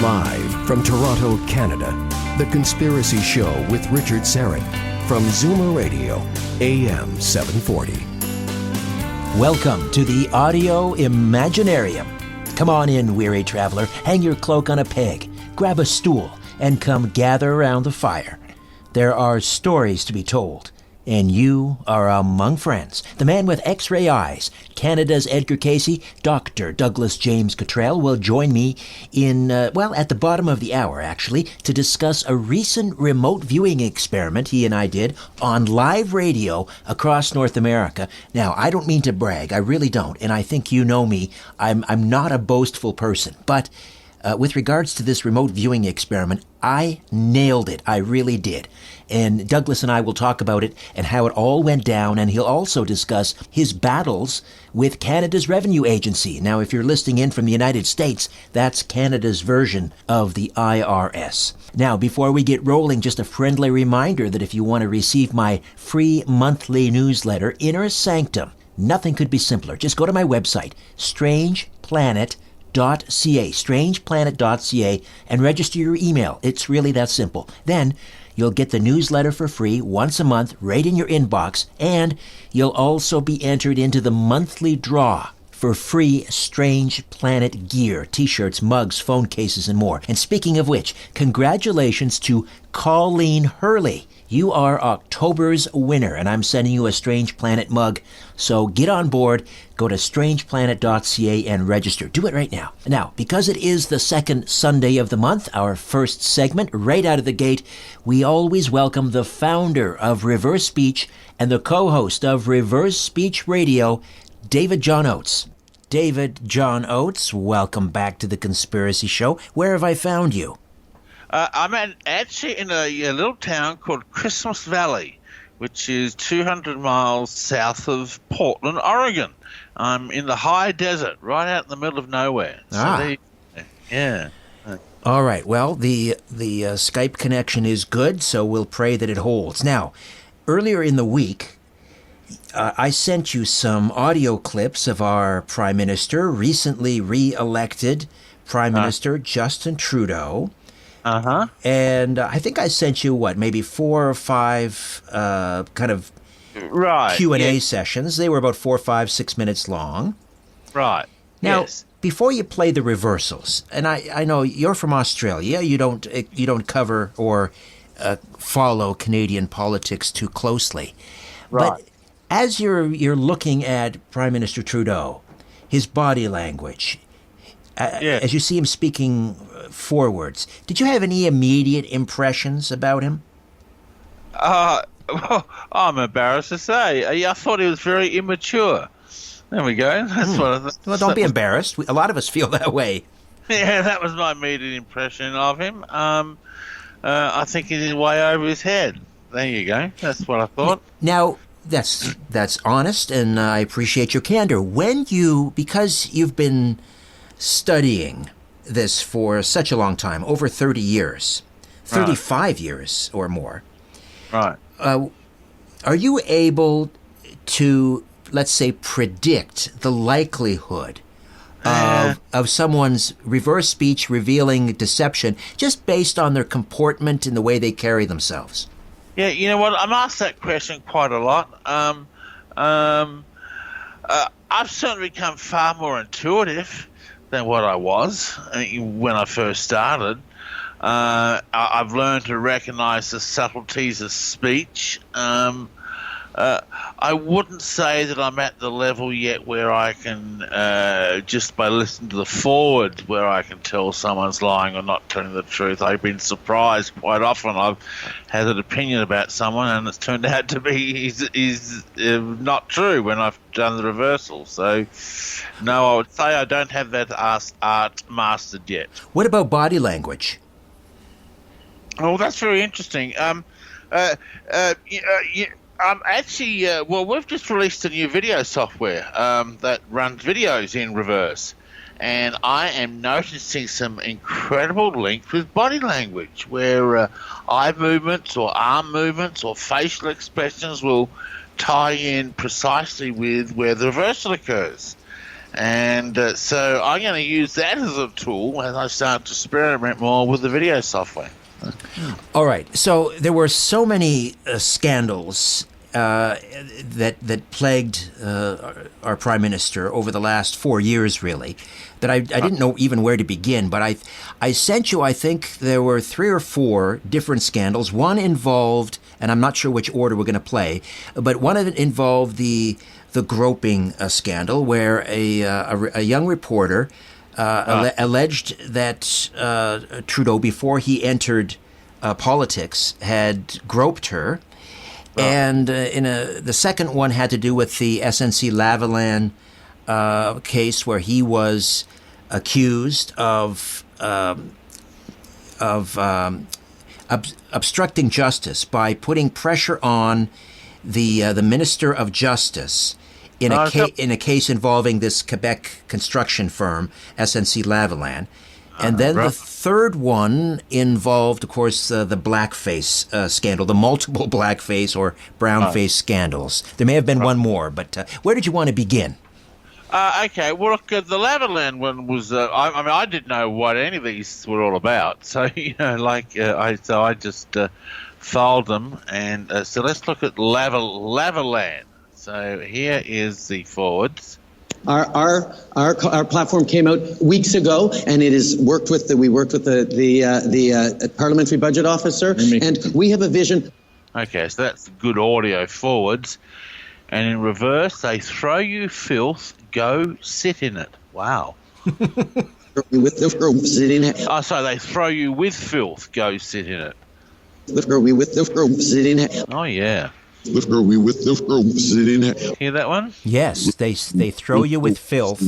Live from Toronto, Canada, The Conspiracy Show with Richard Serrett from Zoomer Radio, AM 740. Welcome to the Audio Imaginarium. Come on in, weary traveler. Hang your cloak on a peg, grab a stool, and come gather around the fire. There are stories to be told, and you are among friends. The man with X-ray eyes, Canada's Edgar Cayce, Dr. Douglas James Cottrell, will join me in, at the bottom of the hour, actually, to discuss a recent remote viewing experiment he and I did on live radio across North America. Now, I don't mean to brag, I really don't, and I think you know me. I'm not a boastful person, but with regards to this remote viewing experiment, I nailed it. I really did. And Douglas and I will talk about it and how it all went down, and he'll also discuss his battles with Canada's Revenue Agency. Now, if you're listening in from the United States, that's Canada's version of the IRS. Now, before we get rolling, just a friendly reminder that if you want to receive my free monthly newsletter, Inner Sanctum, nothing could be simpler. Just go to my website, strangeplanet.ca, and register your email. It's really that simple. Then you'll get the newsletter for free once a month right in your inbox, and you'll also be entered into the monthly draw for free Strange Planet gear, t-shirts, mugs, phone cases, and more. And speaking of which, congratulations to Colleen Hurley. You are October's winner, and I'm sending you a Strange Planet mug. So get on board, go to strangeplanet.ca and register. Do it right now. Now, because it is the second Sunday of the month, our first segment, right out of the gate, we always welcome the founder of Reverse Speech and the co-host of Reverse Speech Radio, David John Oates. David John Oates, welcome back to The Conspiracy Show. Where have I found you? I'm actually in a little town called Christmas Valley, which is 200 miles south of Portland, Oregon. I'm in the high desert, right out in the middle of nowhere. Yeah. All right. Well, the Skype connection is good, so we'll pray that it holds. Now, earlier in the week, I sent you some audio clips of our Prime Minister, recently re-elected Prime Minister Justin Trudeau. Uh-huh. And I think I sent you, maybe 4 or 5 kind of Q&A sessions. They were about 4, 5, 6 minutes long. Right. Now, yes. Before you play the reversals, and I know you're from Australia, you don't cover or follow Canadian politics too closely. Right. But as you're looking at Prime Minister Trudeau, his body language, as you see him speaking forwards, did you have any immediate impressions about him? Well, I'm embarrassed to say. I thought he was very immature. There we go. That's what I thought. Well, don't be embarrassed. A lot of us feel that way. Yeah, that was my immediate impression of him. I think he's way over his head. There you go. That's what I thought. Now, that's honest, and I appreciate your candor. Because you've been studying this for such a long time, over 30 years, 35 years or more. Right. Are you able to, let's say, predict the likelihood of someone's reverse speech revealing deception just based on their comportment and the way they carry themselves? Yeah, you know what? I'm asked that question quite a lot. I've certainly become far more intuitive than what I was when I first started. I've learned to recognize the subtleties of speech. I wouldn't say that I'm at the level yet where I can, just by listening to the forward, where I can tell someone's lying or not telling the truth. I've been surprised quite often. I've had an opinion about someone and it's turned out to be is not true when I've done the reversal. So, no, I would say I don't have that art mastered yet. What about body language? Oh, that's very interesting. Actually, we've just released a new video software that runs videos in reverse. And I am noticing some incredible links with body language where eye movements or arm movements or facial expressions will tie in precisely with where the reversal occurs. And so I'm going to use that as a tool as I start to experiment more with the video software. All right. So there were so many scandals that plagued our prime minister over the last 4 years, really, that I didn't know even where to begin. But I sent you, I think there were 3 or 4 different scandals. One involved, and I'm not sure which order we're going to play, but one of it involved the groping scandal, where a young reporter alleged that Trudeau, before he entered politics, had groped her. And the second one had to do with the SNC-Lavalin case, where he was accused of obstructing justice by putting pressure on the Minister of Justice in a case involving this Quebec construction firm, SNC-Lavalin. And then the third one involved, of course, the blackface scandal, the multiple blackface or brownface scandals. There may have been one more, but where did you want to begin? Okay, well, look, the Lavalin one was. I didn't know what any of these were all about, so I just filed them, and so let's look at Lavalin. So here is the forwards. Our platform came out weeks ago, and it is worked with we worked with the parliamentary budget officer, and we have a vision. Okay, so that's good audio forwards, and in reverse, they throw you filth, go sit in it. Wow. With the sitting. Oh, so they throw you with filth, go sit in it. With the sitting. Oh yeah. Hear that one? Yes, they throw you with filth,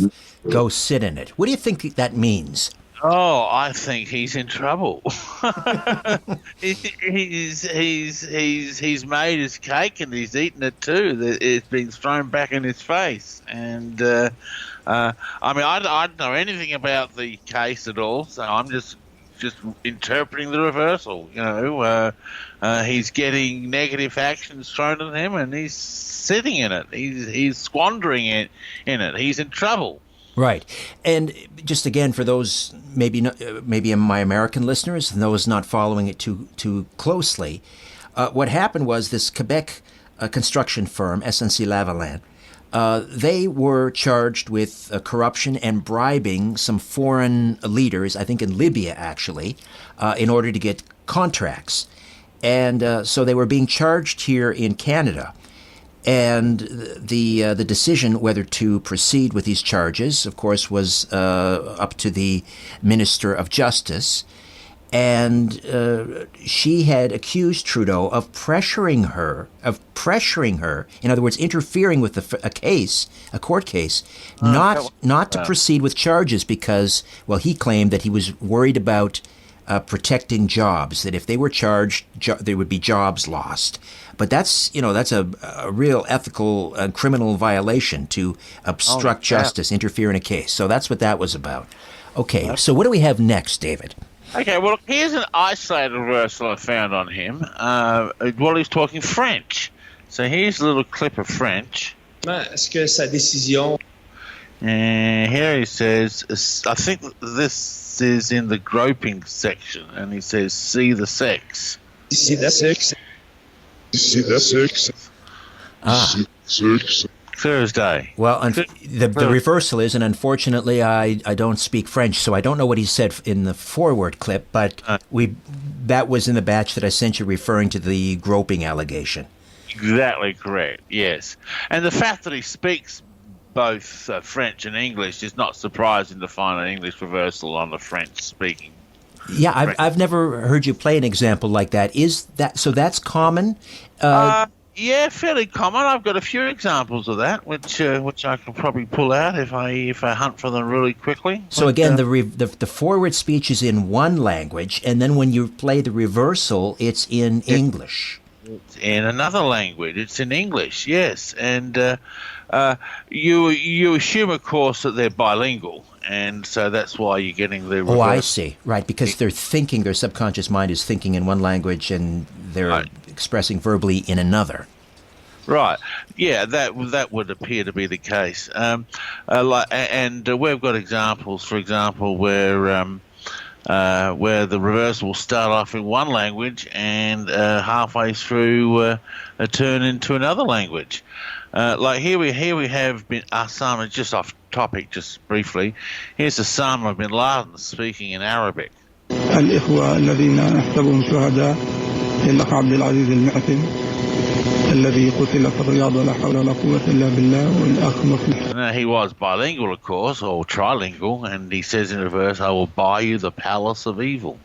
go sit in it. What do you think that means? Oh, I think he's in trouble. he's made his cake and he's eaten it too. It's been thrown back in his face, and I don't know anything about the case at all, so I'm just interpreting the reversal. He's getting negative actions thrown at him, and he's sitting in it. He's squandering it in it. He's in trouble. Right. And just again, for those maybe my American listeners and those not following it too closely, what happened was this Quebec construction firm, SNC-Lavalin, they were charged with corruption and bribing some foreign leaders, I think in Libya actually, in order to get contracts. And so they were being charged here in Canada. And the decision whether to proceed with these charges, of course, was up to the Minister of Justice. And she had accused Trudeau of pressuring her, in other words, interfering with a court case, not to proceed with charges because, well, he claimed that he was worried about protecting jobs, that if they were charged, there would be jobs lost. But that's a real ethical criminal violation to obstruct justice, interfere in a case. So that's what that was about. Okay, so what do we have next, David? Okay, well, here's an isolated reversal I found on him while he's talking French. So here's a little clip of French. Est-ce que sa décision... And here he says, I think this is in the groping section, and he says, see the sex. See the sex. See the sex. Thursday. Well, the reversal is, and unfortunately, I don't speak French, so I don't know what he said in the forward clip. But that was in the batch that I sent you, referring to the groping allegation. Exactly correct. Yes, and the fact that he speaks both French and English is not surprising to find an English reversal on the French speaking. Yeah, I've never heard you play an example like that. Is that so? That's common. Yeah, fairly common. I've got a few examples of that, which I can probably pull out if I hunt for them really quickly. So again, the forward speech is in one language, and then when you play the reversal, it's in English. It's in another language. It's in English, yes, and you assume, of course, that they're bilingual, and so that's why you're getting the reversal. Oh, I see. Right, because they're thinking, their subconscious mind is thinking in one language, and they're expressing verbally in another. Right. Yeah, that would appear to be the case. We've got examples, for example, where the reversal will start off in one language and halfway through turn into another language. Like here we have been Osama, just off topic, just briefly. Here's Osama bin Laden speaking in Arabic. الإخوة الذين احسبهم شهداء للأخ عبد العزيز المعتم الذي قتل في الرياض ولا حول ولا قوة إلا بالله والأخ مفلح. Now, he was bilingual, of course, or trilingual, and he says in a verse, "I will buy you the palace of evil."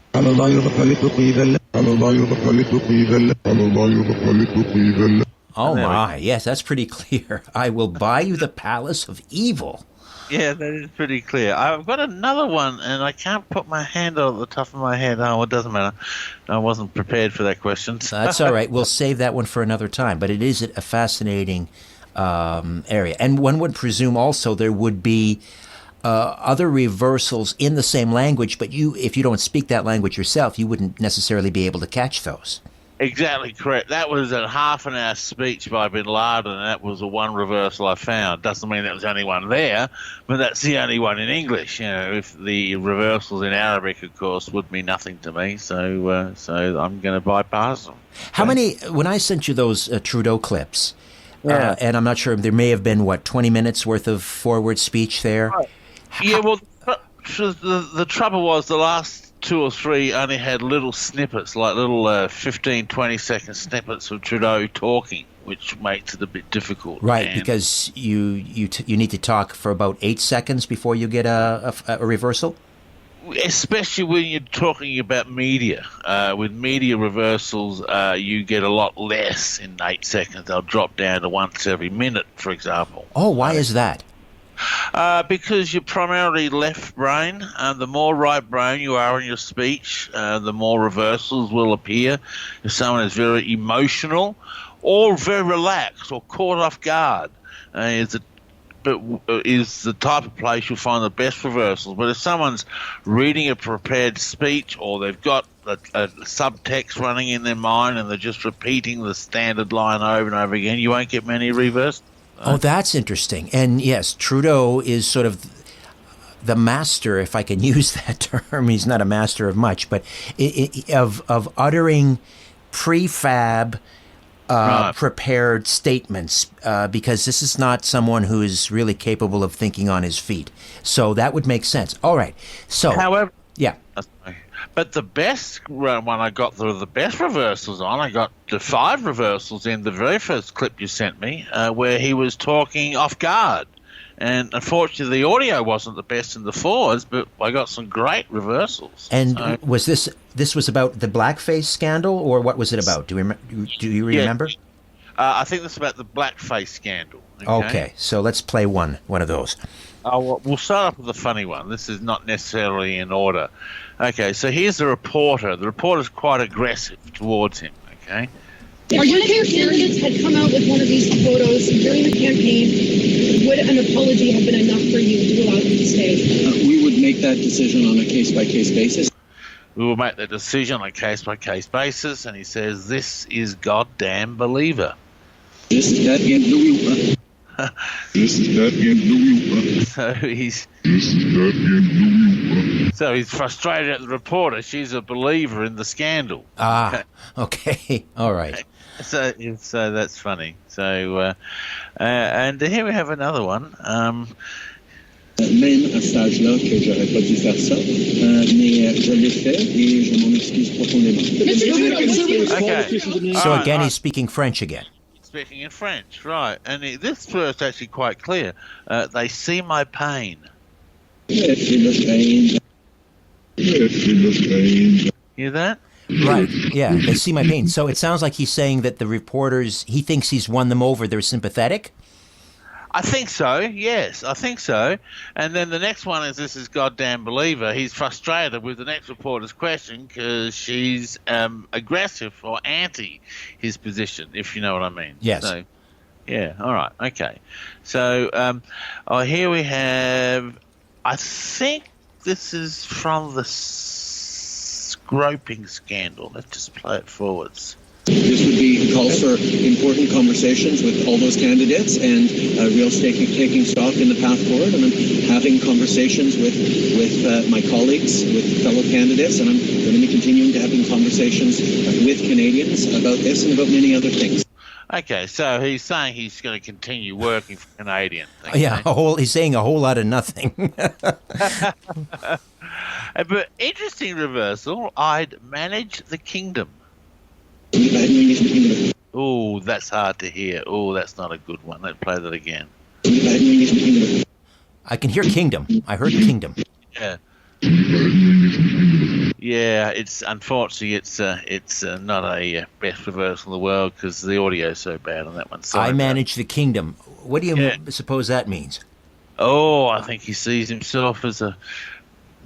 Oh my, yes, that's pretty clear. I will buy you the palace of evil. Yeah, that is pretty clear. I've got another one, and I can't put my hand on the top of my head. Oh, it doesn't matter. I wasn't prepared for that question. That's all right. We'll save that one for another time. But it is a fascinating area. And one would presume also there would be other reversals in the same language, but if you don't speak that language yourself, you wouldn't necessarily be able to catch those. Exactly correct. That was a half-an-hour speech by bin Laden, and that was the one reversal I found. Doesn't mean that was the only one there, but that's the only one in English. You know, if the reversals in Arabic, of course, would mean nothing to me, so I'm going to bypass them. How many? When I sent you those Trudeau clips, and I'm not sure, there may have been 20 minutes worth of forward speech there. Right. Yeah, well, the trouble was the last 2 or 3 only had little snippets, like little 15, 20-second snippets of Trudeau talking, which makes it a bit difficult. Right, because you need to talk for about 8 seconds before you get a reversal? Especially when you're talking about media. With media reversals, you get a lot less in 8 seconds. They'll drop down to once every minute, for example. Oh, why is that? Because you're primarily left brain. The more right brain you are in your speech, the more reversals will appear. If someone is very emotional or very relaxed or caught off guard, is the type of place you'll find the best reversals. But if someone's reading a prepared speech or they've got a subtext running in their mind and they're just repeating the standard line over and over again, you won't get many reversals. Oh, that's interesting. And yes, Trudeau is sort of the master, if I can use that term. He's not a master of much, but of uttering prefab, prepared statements, because this is not someone who is really capable of thinking on his feet. So that would make sense. All right. So, however, yeah. But the best one I got the best reversals on, I got the 5 reversals in the very first clip you sent me, where he was talking off guard. And unfortunately, the audio wasn't the best in the forwards, but I got some great reversals. And was this was about the blackface scandal, or what was it about? Do you remember? Yeah. I think this is about the blackface scandal. Okay, so let's play one of those. We'll start off with the funny one. This is not necessarily in order. Okay, so here's the reporter. The reporter's quite aggressive towards him, okay? Are you sure candidates had come out with one of these photos during the campaign? Would an apology have been enough for you to allow them to stay? We would make that decision on a case-by-case basis. We will make the decision on a case-by-case basis, and he says, "This is goddamn believer." This is that believer. So he's frustrated at the reporter. She's a believer in the scandal. Okay. All right. So that's funny. So and here we have another one. Même à cet âge-là que j'aurais pas dû faire ça, mais je l'ai fait et je m'en excuse profondément. Okay. So again, he's speaking French again. Speaking in French, right? And this verse actually quite clear. They see my pain. Hear that? Right, yeah, they see my pain. So it sounds like he's saying that the reporters, he thinks he's won them over, they're sympathetic? I think so, yes, I think so. And then the next one is this is goddamn believer. He's frustrated with the next reporter's question because she's aggressive or anti his position, if you know what I mean. Yes. So, yeah, all right, okay. So here we have, I think this is from the groping scandal. Let's just play it forwards. This would be calls for important conversations with all those candidates and real taking stock in the path forward. And I'm having conversations with my colleagues, with fellow candidates, and I'm going to be continuing to having conversations with Canadians about this and about many other things. Okay, so he's saying he's going to continue working for Canadians. Okay? Yeah, he's saying a whole lot of nothing. But interesting reversal. I'd manage the kingdom. Oh, that's hard to hear. Oh, that's not a good one. Let's play that again. I can hear kingdom. I heard kingdom. Yeah. Yeah, it's unfortunately it's not a best reversal in the world because the audio is so bad on that one. Sorry, I manage the kingdom. What do you suppose that means? Oh, I think he sees himself as a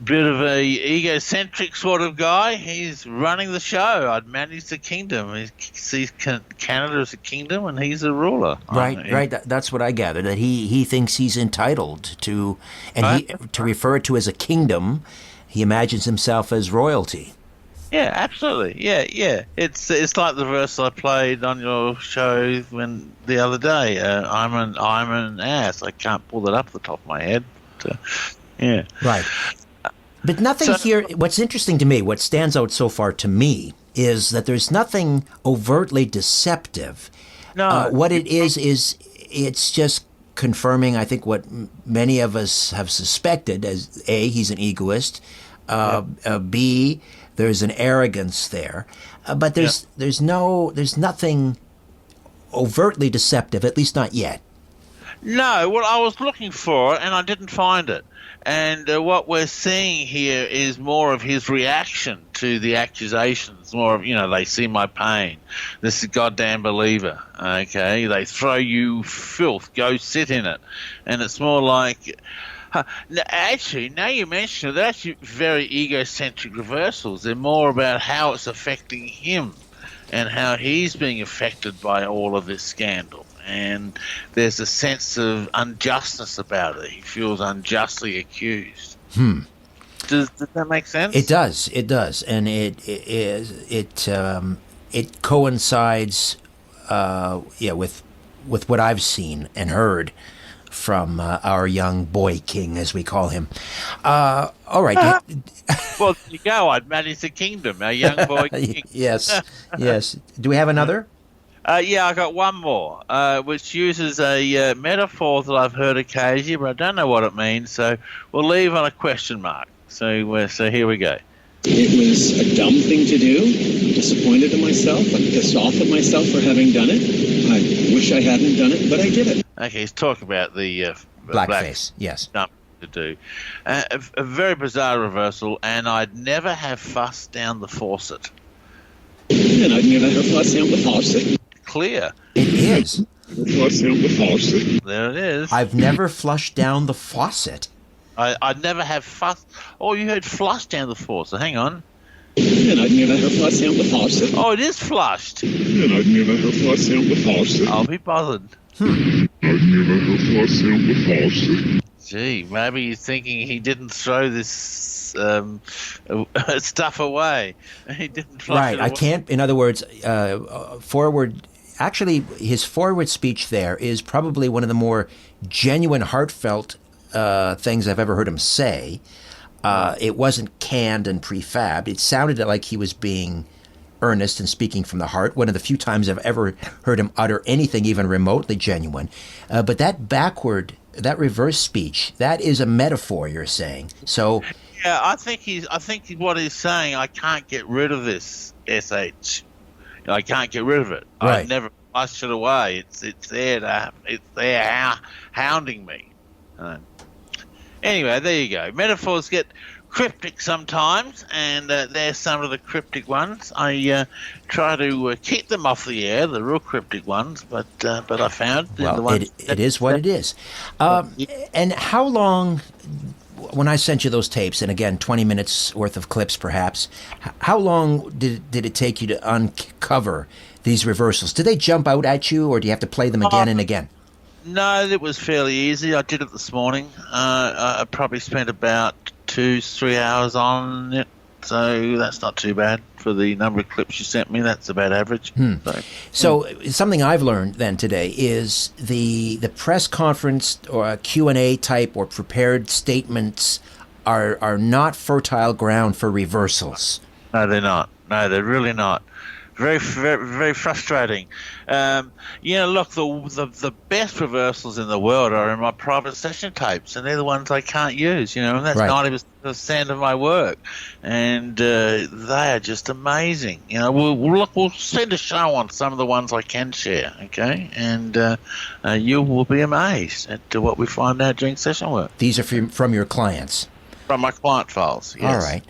bit of a egocentric sort of guy. He's running the show. I'd manage the kingdom. He sees Canada as a kingdom, and he's a ruler. Right. That's what I gather. That he thinks he's entitled to, and to refer to as a kingdom. He imagines himself as royalty. Yeah, absolutely. Yeah. It's like the verse I played on your show the other day. I'm an ass. I can't pull that up the top of my head. Yeah. Right. But nothing here. What's interesting to me, what stands out so far to me, is that there's nothing overtly deceptive. No. What it is it's just confirming, I think, what many of us have suspected as A, he's an egoist, B, there's an arrogance there, but there's nothing overtly deceptive, at least not yet. No, well, I was looking for it and I didn't find it. And what we're seeing here is more of his reaction to the accusations, more of, they see my pain. This is a goddamn believer, okay? They throw you filth, go sit in it. And it's more like, actually, now you mention it, they're actually very egocentric reversals. They're more about how it's affecting him and how he's being affected by all of this scandal. And there's a sense of injustice about it. He feels unjustly accused. Does that make sense? It does, and it coincides, with what I've seen and heard from our young boy king, as we call him. All right. Well, there you go. I'd manage the kingdom, our young boy king. Yes. Do we have another? Yeah, I got one more, which uses a metaphor that I've heard occasionally, but I don't know what it means, so we'll leave on a question mark. So here we go. It was a dumb thing to do. Disappointed in myself. I'm pissed off at myself for having done it. I wish I hadn't done it, but I did it. Okay, he's talking about the blackface. Yes. Dumb to do. A very bizarre reversal, and I'd never have fussed down the faucet. And I'd never have fussed down the faucet. Clear. It is. Flush down the faucet. There it is. I've never flushed down the faucet. I'd never have fussed. Oh, you heard flush down the faucet. Hang on. And I'd never have flushed down the faucet. Oh, it is flushed. And I'd never have flushed down the faucet. I'll be bothered. I'd never have flushed down the faucet. Gee, maybe he's thinking he didn't throw this stuff away. He didn't flush it away. I can't. In other words, forward. Actually, his forward speech there is probably one of the more genuine, heartfelt things I've ever heard him say. It wasn't canned and prefabbed. It sounded like he was being earnest and speaking from the heart. One of the few times I've ever heard him utter anything even remotely genuine. But that reverse speech, that is a metaphor, you're saying. So yeah, I think what he's saying, I can't get rid of this SH. I can't get rid of it. Right. I've never flushed it away. It's there hounding me. Anyway, there you go. Metaphors get cryptic sometimes, and there's some of the cryptic ones. I try to keep them off the air, the real cryptic ones, but I found the ones it is what it is. And how long? When I sent you those tapes, and again, 20 minutes worth of clips perhaps, how long did it take you to uncover these reversals? Did they jump out at you, or do you have to play them again and again? No, it was fairly easy. I did it this morning. I probably spent about 2-3 hours on it. So that's not too bad for the number of clips you sent me. That's about average. So something I've learned then today is the press conference or a Q&A type or prepared statements are not fertile ground for reversals. No, they're not. No, they're really not. Very, very, very frustrating. Look, the best reversals in the world are in my private session tapes, and they're the ones I can't use, and that's 90% of my work. And they are just amazing. We'll send a show on some of the ones I can share, okay? And you will be amazed at what we find out during session work. These are from your clients? From my client files, yes. All right.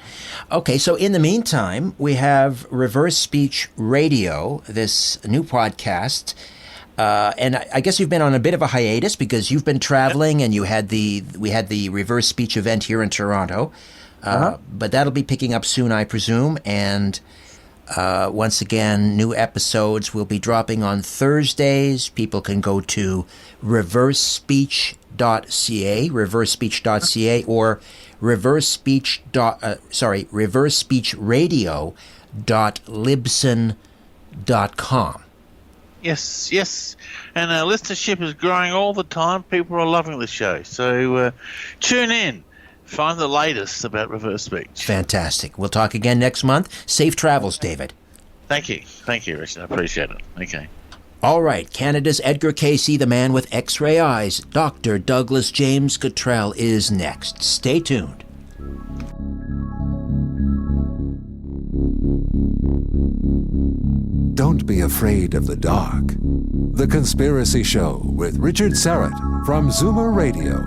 Okay, so in the meantime, we have Reverse Speech Radio, this new podcast. And I guess you've been on a bit of a hiatus because you've been traveling and we had the Reverse Speech event here in Toronto. But that'll be picking up soon, I presume. And once again, new episodes will be dropping on Thursdays. People can go to reversespeech.ca or reversespeechradio.libsyn.com. Yes. And our listenership is growing all the time. People are loving the show. So tune in. Find the latest about reverse speech. Fantastic. We'll talk again next month. Safe travels, David. Thank you, Richard. I appreciate it. Okay. All right, Canada's Edgar Cayce, the man with X-ray eyes, Dr. Douglas James Cottrell is next. Stay tuned. Don't be afraid of the dark. The Conspiracy Show with Richard Serrett from Zoomer Radio.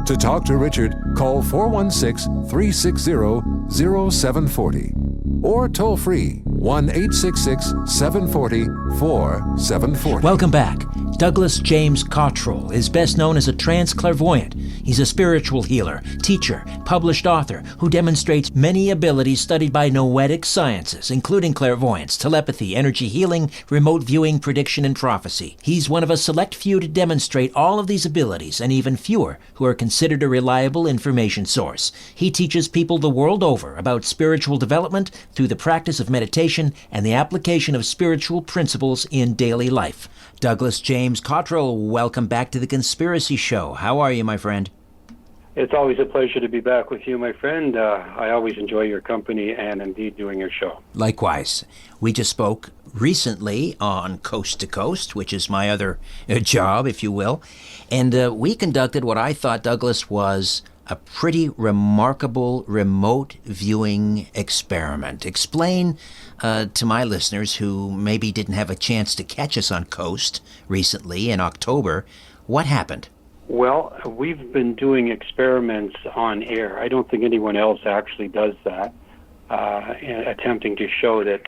To talk to Richard, call 416-360-0740 or toll free 1-866-740-4740. Welcome back. Douglas James Cottrell is best known as a trance clairvoyant. He's a spiritual healer, teacher, published author who demonstrates many abilities studied by noetic sciences, including clairvoyance, telepathy, energy healing, remote viewing, prediction, and prophecy. He's one of a select few to demonstrate all of these abilities, and even fewer who are considered a reliable information source. He teaches people the world over about spiritual development through the practice of meditation and the application of spiritual principles in daily life. Douglas James Cottrell, welcome back to The Conspiracy Show. How are you, my friend? It's always a pleasure to be back with you, my friend. I always enjoy your company and indeed doing your show. Likewise. We just spoke recently on Coast to Coast, which is my other job, if you will. And we conducted what I thought, Douglas, was a pretty remarkable remote viewing experiment. Explain to my listeners who maybe didn't have a chance to catch us on Coast recently in October, what happened? Well, we've been doing experiments on air. I don't think anyone else actually does that, attempting to show that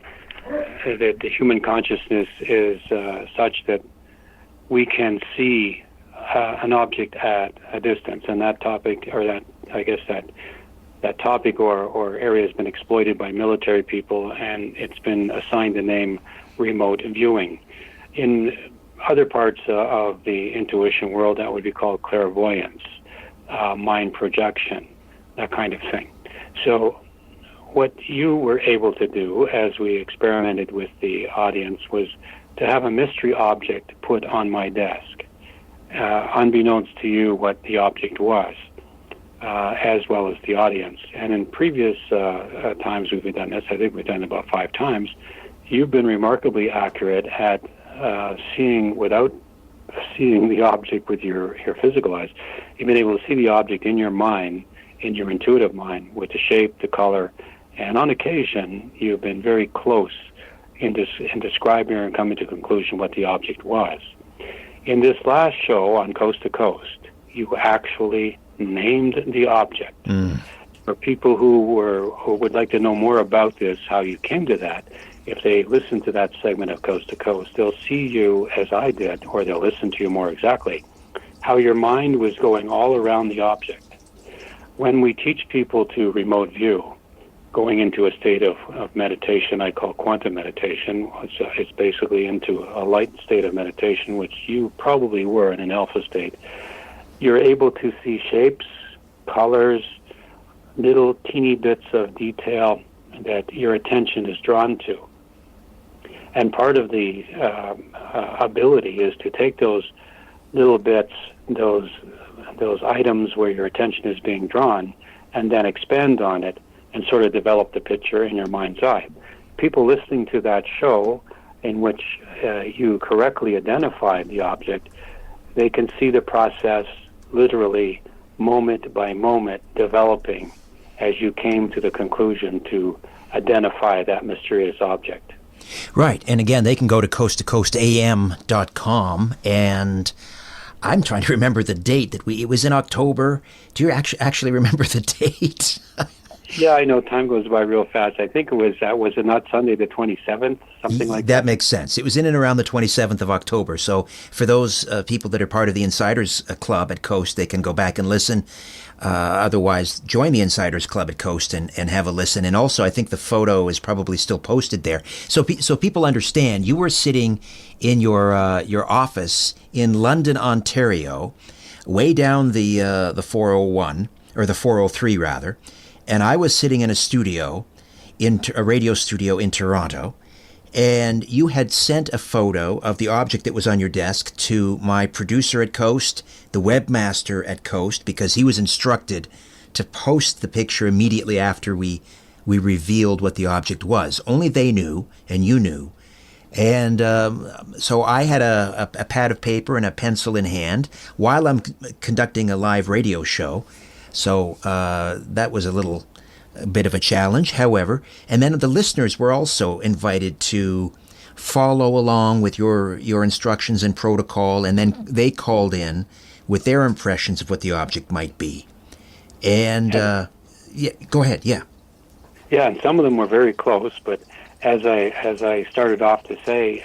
the human consciousness is such that we can see an object at a distance, and that topic, or that topic or area has been exploited by military people, and it's been assigned the name remote viewing. In other parts of the intuition world, that would be called clairvoyance, mind projection, that kind of thing. So what you were able to do as we experimented with the audience was to have a mystery object put on my desk, unbeknownst to you what the object was, as well as the audience. And in previous times we've done this, I think we've done it about 5 times, you've been remarkably accurate at seeing without seeing the object with your physical eyes. You've been able to see the object in your mind, in your intuitive mind, with the shape, the color, and on occasion you've been very close in describing and coming to conclusion what the object was. In this last show on Coast to Coast, you actually named the object. For people who would like to know more about this, how you came to that, if they listen to that segment of Coast to Coast, they'll see you as I did, or they'll listen to you more exactly, how your mind was going all around the object. When we teach people to remote view, going into a state of meditation I call quantum meditation, it's basically into a light state of meditation, which you probably were in an alpha state, you're able to see shapes, colors, little teeny bits of detail, that your attention is drawn to. And part of the ability is to take those little bits, those items where your attention is being drawn, and then expand on it and sort of develop the picture in your mind's eye. People listening to that show, in which you correctly identified the object, they can see the process literally moment by moment developing as you came to the conclusion to identify that mysterious object. Right. And again, they can go to coasttocoastam.com, and I'm trying to remember the date that it was in October. Do you actually remember the date? Yeah, I know time goes by real fast. I think was it not Sunday the 27th, something like that? That makes sense. It was in and around the 27th of October. So for those people that are part of the Insiders Club at Coast, they can go back and listen. Otherwise, join the Insiders Club at Coast and have a listen. And also, I think the photo is probably still posted there. So people understand, you were sitting in your office in London, Ontario, way down the 401, or the 403 rather, and I was sitting in a studio, in a radio studio in Toronto, and you had sent a photo of the object that was on your desk to my producer at Coast, the webmaster at Coast, because he was instructed to post the picture immediately after we revealed what the object was. Only they knew, and you knew. And so I had a pad of paper and a pencil in hand while I'm conducting a live radio show. So that was a bit of a challenge, however. And then the listeners were also invited to follow along with your instructions and protocol, and then they called in with their impressions of what the object might be. And yeah, go ahead, yeah. Yeah, and some of them were very close, but as I started off to say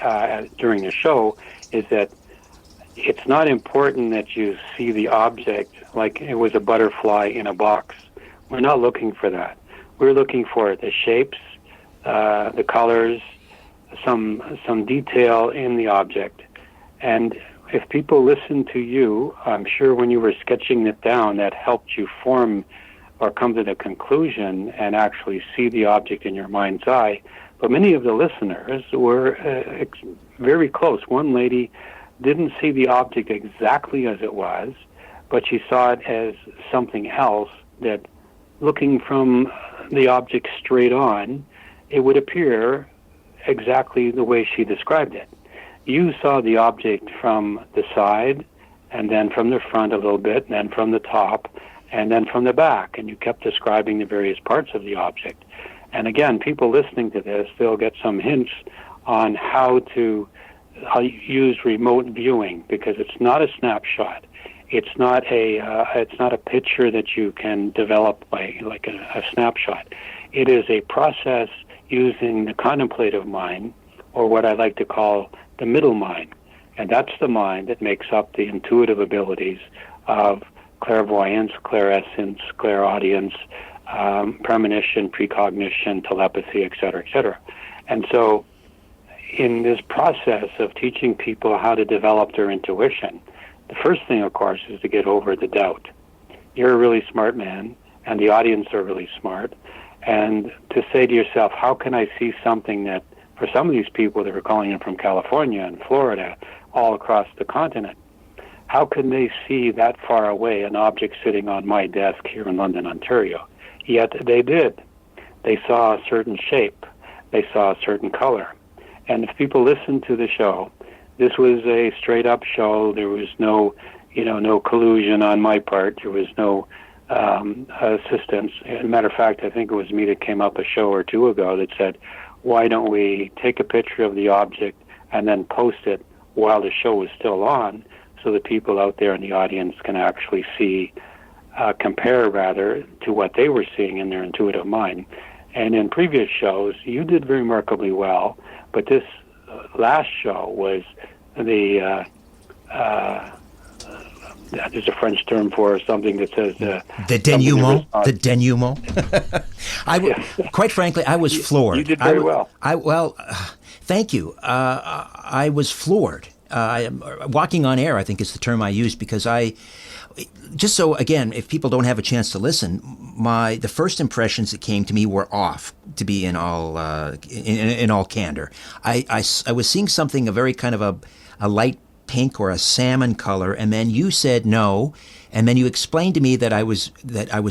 during the show, is that it's not important that you see the object like it was a butterfly in a box. We're not looking for that. We're looking for the shapes, the colors, some detail in the object. And if people listen to you, I'm sure when you were sketching it down, that helped you form or come to the conclusion and actually see the object in your mind's eye. But many of the listeners were very close. One lady didn't see the object exactly as it was, but she saw it as something else that, looking from the object straight on, it would appear exactly the way she described it. You saw the object from the side, and then from the front a little bit, and then from the top, and then from the back, and you kept describing the various parts of the object. And again, people listening to this, they'll get some hints on how you use remote viewing, because it's not a snapshot. It's not a picture that you can develop by like a snapshot. It is a process using the contemplative mind, or what I like to call the middle mind. And that's the mind that makes up the intuitive abilities of clairvoyance, clairescence, clairaudience, premonition, precognition, telepathy, etc., etc. And so in this process of teaching people how to develop their intuition, the first thing, of course, is to get over the doubt. You're a really smart man, and the audience are really smart, and to say to yourself, how can I see something that, for some of these people that are calling in from California and Florida, all across the continent, how can they see that far away an object sitting on my desk here in London, Ontario? Yet they did. They saw a certain shape. They saw a certain color. And if people listen to the show, this was a straight-up show. There was no collusion on my part. There was no assistance. As a matter of fact, I think it was me that came up a show or two ago that said, why don't we take a picture of the object and then post it while the show is still on, so that people out there in the audience can actually see, compare rather, to what they were seeing in their intuitive mind. And in previous shows, you did remarkably well, but this last show was there's a French term for something that says the denouement. The denouement. Quite frankly, I was floored. You did very well. Thank you. I was floored walking on air, I think is the term I use, because just so, again, if people don't have a chance to listen, the first impressions that came to me were off, to be in all in all candor. I was seeing something, a very kind of a light pink or a salmon color, and then you said no, and then you explained to me that I was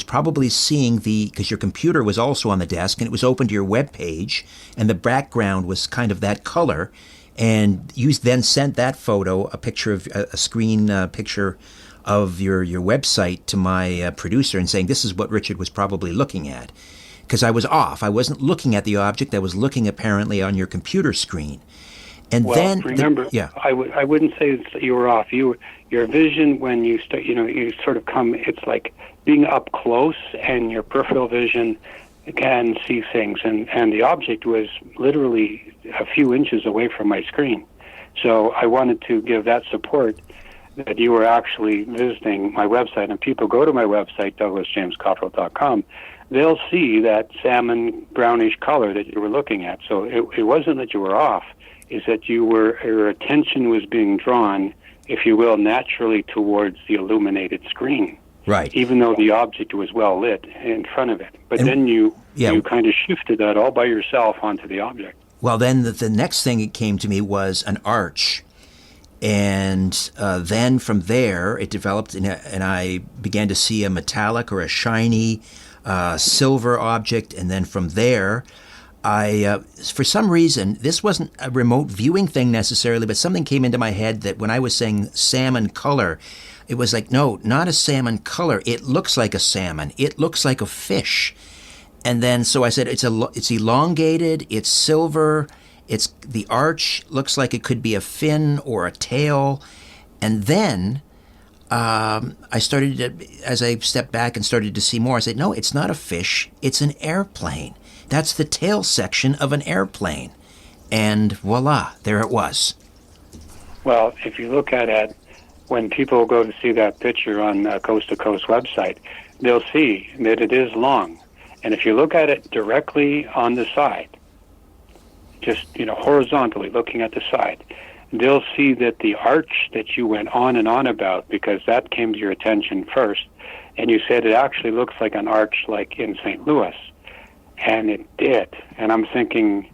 probably seeing because your computer was also on the desk, and it was open to your web page, and the background was kind of that color, and you then sent that photo, a picture of a screen picture of your website, to my producer, and saying this is what Richard was probably looking at, because I was off. I wasn't looking at the object. I was looking apparently on your computer screen. And well, then remember, I wouldn't say that you were off. Your vision, when you start, you sort of come. It's like being up close, and your peripheral vision can see things. And the object was literally a few inches away from my screen. So I wanted to give that support that you were actually visiting my website. And people go to my website, DouglasJamesCottrell.com. They'll see that salmon brownish color that you were looking at. So it wasn't that you were off. Is that your attention was being drawn, if you will, naturally towards the illuminated screen. Right. Even though the object was well lit in front of it. But then you kind of shifted that all by yourself onto the object. Well, then the next thing that came to me was an arch. And then from there, it developed, and I began to see a metallic or a shiny silver object. And then from there, for some reason, this wasn't a remote viewing thing necessarily, but something came into my head that when I was saying salmon color, it was like, no, not a salmon color. It looks like a salmon. It looks like a fish. And then, so I said, it's elongated, it's silver, the arch looks like it could be a fin or a tail. And then I started to, as I stepped back and started to see more, I said, no, it's not a fish, it's an airplane. That's the tail section of an airplane. And voila, there it was. Well, if you look at it, when people go to see that picture on Coast to Coast website, they'll see that it is long. And if you look at it directly on the side, just horizontally looking at the side, they'll see that the arch that you went on and on about, because that came to your attention first, and you said it actually looks like an arch like in St. Louis. And it did. And I'm thinking,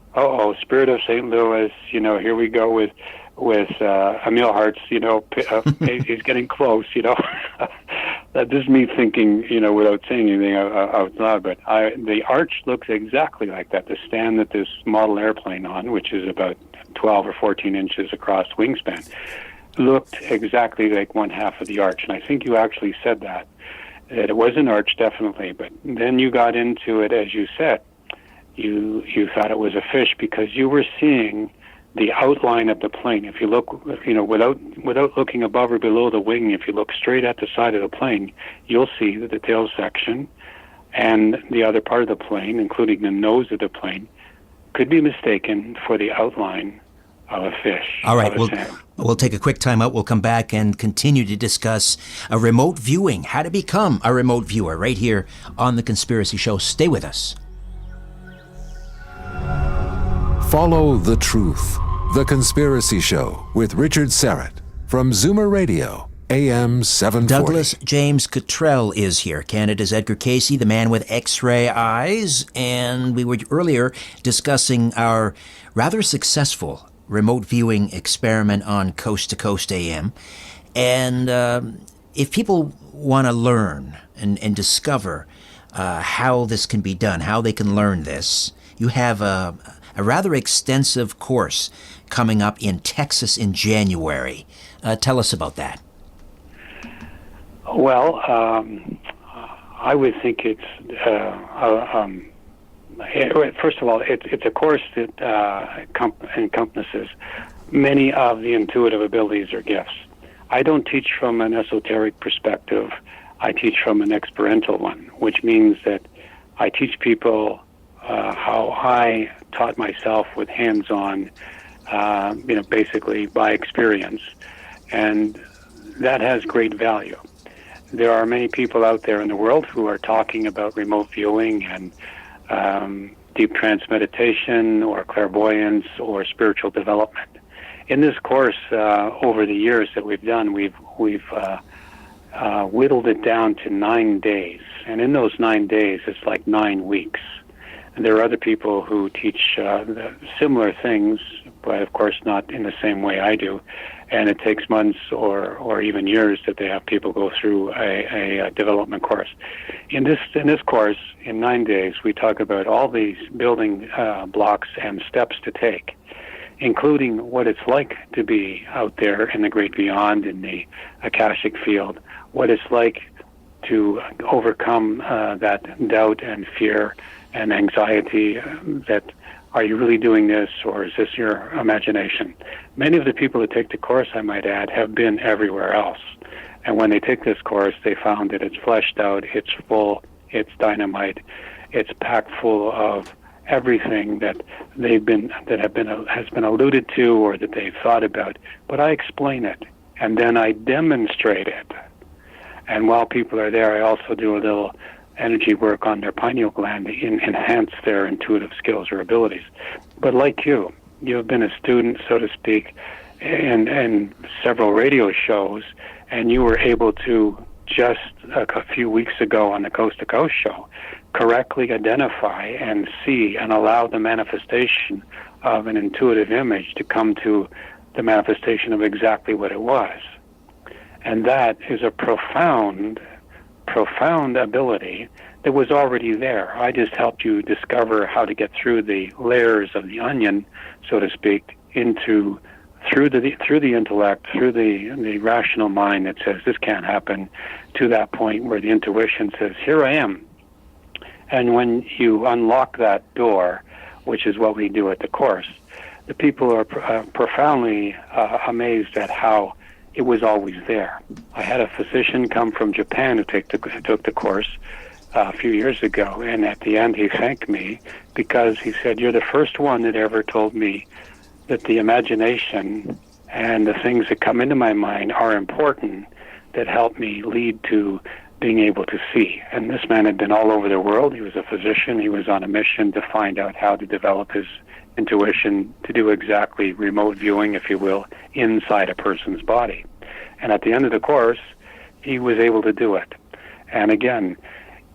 Spirit of St. Louis, here we go with Emil Hart's, he's getting close, That is me thinking, without saying anything out loud, but the arch looks exactly like that. The stand that this model airplane on, which is about 12 or 14 inches across wingspan, looked exactly like one half of the arch. And I think you actually said that it was an arch, definitely, but then you got into it, as you said, you thought it was a fish because you were seeing the outline of the plane. If you look, without looking above or below the wing, if you look straight at the side of the plane, you'll see that the tail section and the other part of the plane, including the nose of the plane, could be mistaken for the outline of a fish. All right, we'll take a quick time out. We'll come back and continue to discuss a remote viewing, how to become a remote viewer, right here on The Conspiracy Show. Stay with us. Follow the truth. The Conspiracy Show with Richard Serrett from Zoomer Radio, AM 740. Douglas James Cottrell is here, Canada's Edgar Cayce, the man with X-ray eyes, and we were earlier discussing our rather successful remote viewing experiment on Coast to Coast AM. And if people want to learn and discover how this can be done, how they can learn this, you have a rather extensive course coming up in Texas in January. Tell us about that. Well, I would think it's first of all, it's a course that encompasses many of the intuitive abilities or gifts. I don't teach from an esoteric perspective. I teach from an experiential one, which means that I teach people how I taught myself with hands-on, basically by experience, and that has great value. There are many people out there in the world who are talking about remote viewing and deep trance meditation or clairvoyance or spiritual development. In this course, over the years that we've done, we've whittled it down to 9 days. And in those 9 days, it's like 9 weeks. And there are other people who teach similar things, but of course not in the same way I do. And it takes months or even years that they have people go through a development course. In this course, in 9 days, we talk about all these building blocks and steps to take, including what it's like to be out there in the great beyond, in the Akashic field, what it's like to overcome that doubt and fear and anxiety that, are you really doing this, or is this your imagination? Many of the people that take the course, I might add, have been everywhere else. And when they take this course, they found that it's fleshed out, it's full, it's dynamite, it's packed full of everything that has been alluded to or that they've thought about. But I explain it, and then I demonstrate it. And while people are there, I also do a little energy work on their pineal gland to enhance their intuitive skills or abilities. But like you've been a student, so to speak, in several radio shows, and you were able to, just a few weeks ago on the Coast to Coast show, correctly identify and see and allow the manifestation of an intuitive image to come to the manifestation of exactly what it was. And that is a profound ability that was already there. I just helped you discover how to get through the layers of the onion, so to speak, through the intellect, through the rational mind that says this can't happen, to that point where the intuition says, here I am. And when you unlock that door, which is what we do at the course, the people are profoundly amazed at how it was always there. I had a physician come from Japan who took the course a few years ago, and at the end he thanked me because he said, you're the first one that ever told me that the imagination and the things that come into my mind are important, that help me lead to being able to see. And this man had been all over the world. He was a physician. He was on a mission to find out how to develop his intuition to do exactly remote viewing, if you will, inside a person's body. And at the end of the course, he was able to do it. And again,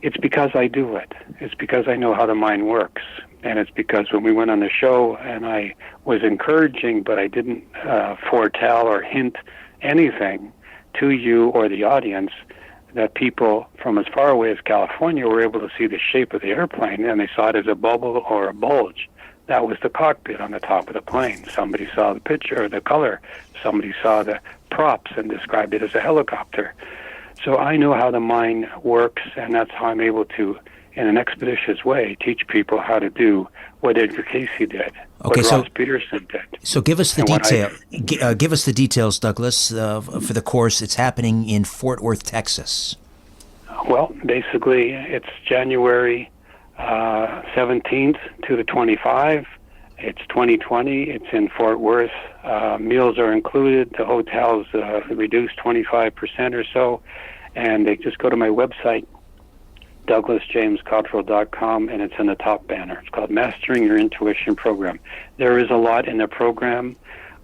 it's because I do it. It's because I know how the mind works. And it's because when we went on the show and I was encouraging, but I didn't foretell or hint anything to you or the audience, that people from as far away as California were able to see the shape of the airplane, and they saw it as a bubble or a bulge. That was the cockpit on the top of the plane. Somebody saw the picture or the color. Somebody saw the props and described it as a helicopter. So I know how the mind works, and that's how I'm able to, in an expeditious way, teach people how to do what Edgar Cayce did, what Ross Peterson did. So give us the give us the details, Douglas, for the course. It's happening in Fort Worth, Texas. Well, basically, it's January 17th to the 25th. It's 2020. It's in Fort Worth. Meals are included. The hotel's reduced 25% or so. And they just go to my website, DouglasJamesCottrell.com, and it's in the top banner. It's called Mastering Your Intuition Program. There is a lot in the program.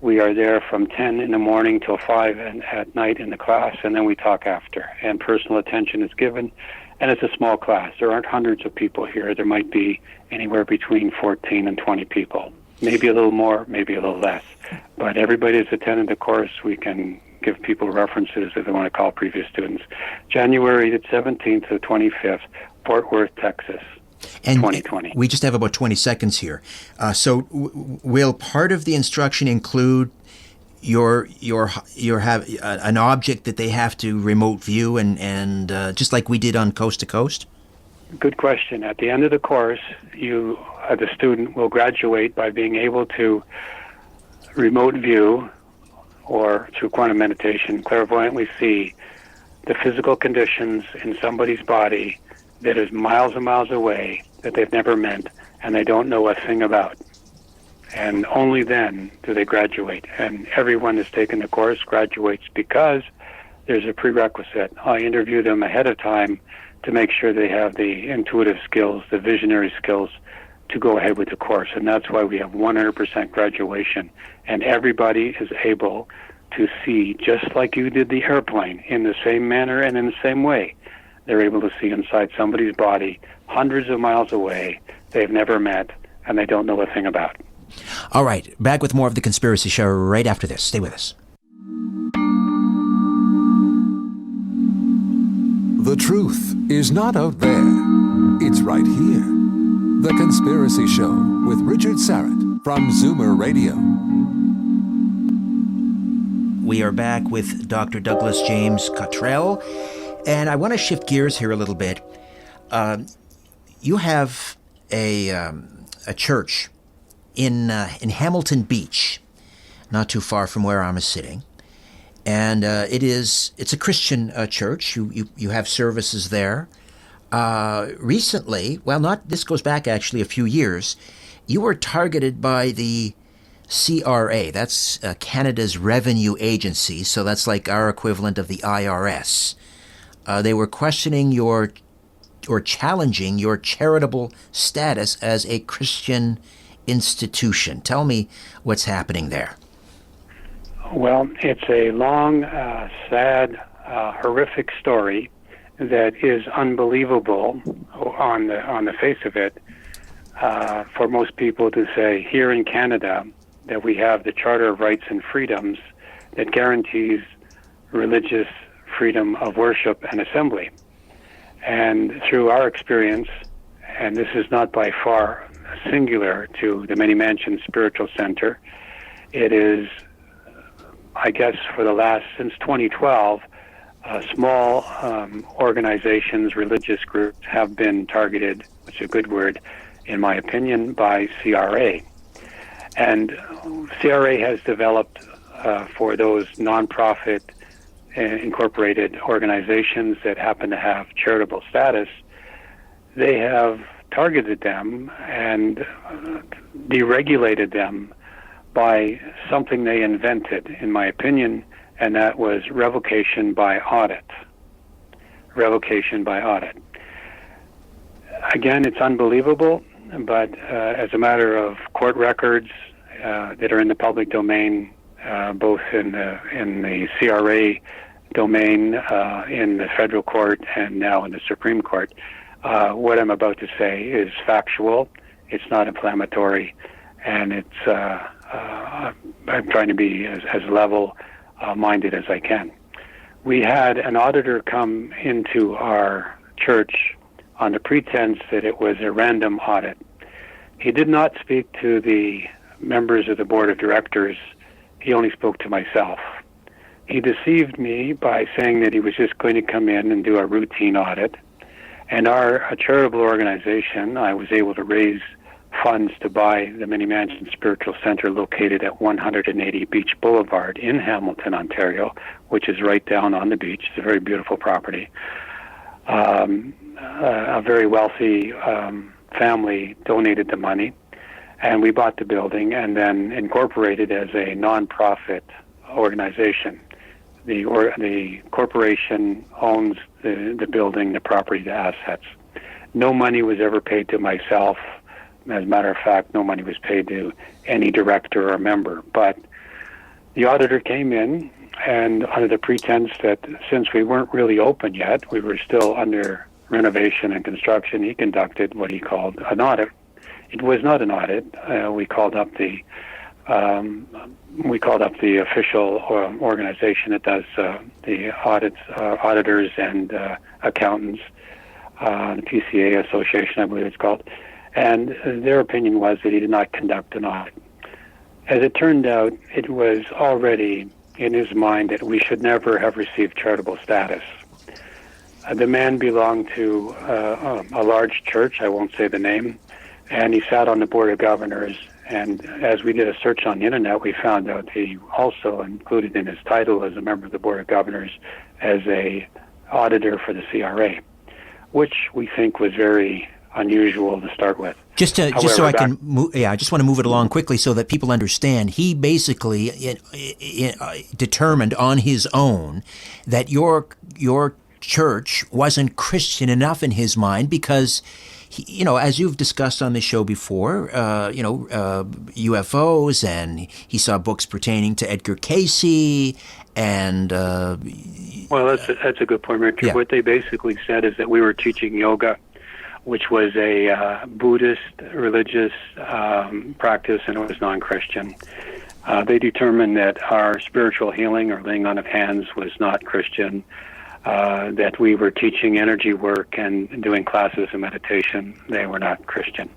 We are there from 10 in the morning till 5 at night in the class, and then we talk after. And personal attention is given. And it's a small class. There aren't hundreds of people here. There might be anywhere between 14 and 20 people. Maybe a little more, maybe a little less. But everybody that's attended the course, we can give people references if they want to call previous students. January the 17th to the 25th, Fort Worth, Texas, and 2020. We just have about 20 seconds here. So will part of the instruction include your have an object that they have to remote view and just like we did on Coast to Coast? Good question. At the end of the course, you, the student, will graduate by being able to remote view or through quantum meditation, clairvoyantly see the physical conditions in somebody's body that is miles and miles away that they've never met and they don't know a thing about. And only then do they graduate. And everyone who's taken the course graduates because there's a prerequisite. I interview them ahead of time to make sure they have the intuitive skills, the visionary skills to go ahead with the course. And that's why we have 100% graduation. And everybody is able to see, just like you did the airplane, in the same manner and in the same way. They're able to see inside somebody's body hundreds of miles away they've never met and they don't know a thing about. All right, back with more of The Conspiracy Show right after this. Stay with us. The truth is not out there. It's right here. The Conspiracy Show with Richard Syrett from Zoomer Radio. We are back with Dr. Douglas James Cottrell, and I want to shift gears here a little bit. You have a church in Hamilton Beach, not too far from where I'm sitting, and it's a Christian church. You have services there. Recently, this goes back actually a few years. You were targeted by the CRA, that's Canada's revenue agency, so that's like our equivalent of the IRS. They were questioning or challenging your charitable status as a Christian institution. Tell me what's happening there. Well, it's a long, sad, horrific story that is unbelievable on the face of it for most people to say here in Canada that we have the Charter of Rights and Freedoms that guarantees religious freedom of worship and assembly. And through our experience, and this is not by far singular to the Many Mansions Spiritual Center, it is, I guess, since 2012, small organizations, religious groups have been targeted, which is a good word, in my opinion, by CRA. And CRA has developed for those nonprofit incorporated organizations that happen to have charitable status, they have targeted them and deregulated them by something they invented, in my opinion, and that was revocation by audit. Revocation by audit. Again, it's unbelievable, but as a matter of court records that are in the public domain, both in the CRA domain, in the federal court, and now in the Supreme Court, what I'm about to say is factual. It's not inflammatory, and it's I'm trying to be as level-minded as I can. We had an auditor come into our church on the pretense that it was a random audit. He did not speak to the members of the board of directors. He only spoke to myself. He deceived me by saying that he was just going to come in and do a routine audit. And a charitable organization, I was able to raise funds to buy the Many Mansions Spiritual Center located at 180 Beach Boulevard in Hamilton, Ontario, which is right down on the beach. It's a very beautiful property. A very wealthy family donated the money, and we bought the building and then incorporated as a non-profit organization. The corporation owns the building, the property, the assets. No money was ever paid to myself. As a matter of fact, no money was paid to any director or member. But the auditor came in, and under the pretense that since we weren't really open yet, we were still under renovation and construction, he conducted what he called an audit. It was not an audit. We called up the official organization that does the audits, auditors and accountants, the PCA Association, I believe it's called. And their opinion was that he did not conduct an audit. As it turned out, it was already in his mind that we should never have received charitable status. The man belonged to a large church, I won't say the name, and he sat on the board of governors. And as we did a search on the internet, we found out he also included in his title as a member of the board of governors as a auditor for the CRA, which we think was very unusual to start with. I just want to move it along quickly so that people understand. He basically determined on his own that your church wasn't Christian enough in his mind because as you've discussed on this show before, UFOs, and he saw books pertaining to Edgar CAYCE, and well, that's a good point, Richard. Yeah. What they basically said is that we were teaching yoga, which was a Buddhist religious practice, and it was non-Christian. They determined that our spiritual healing or laying on of hands was not Christian, that we were teaching energy work and doing classes of meditation. They were not Christian.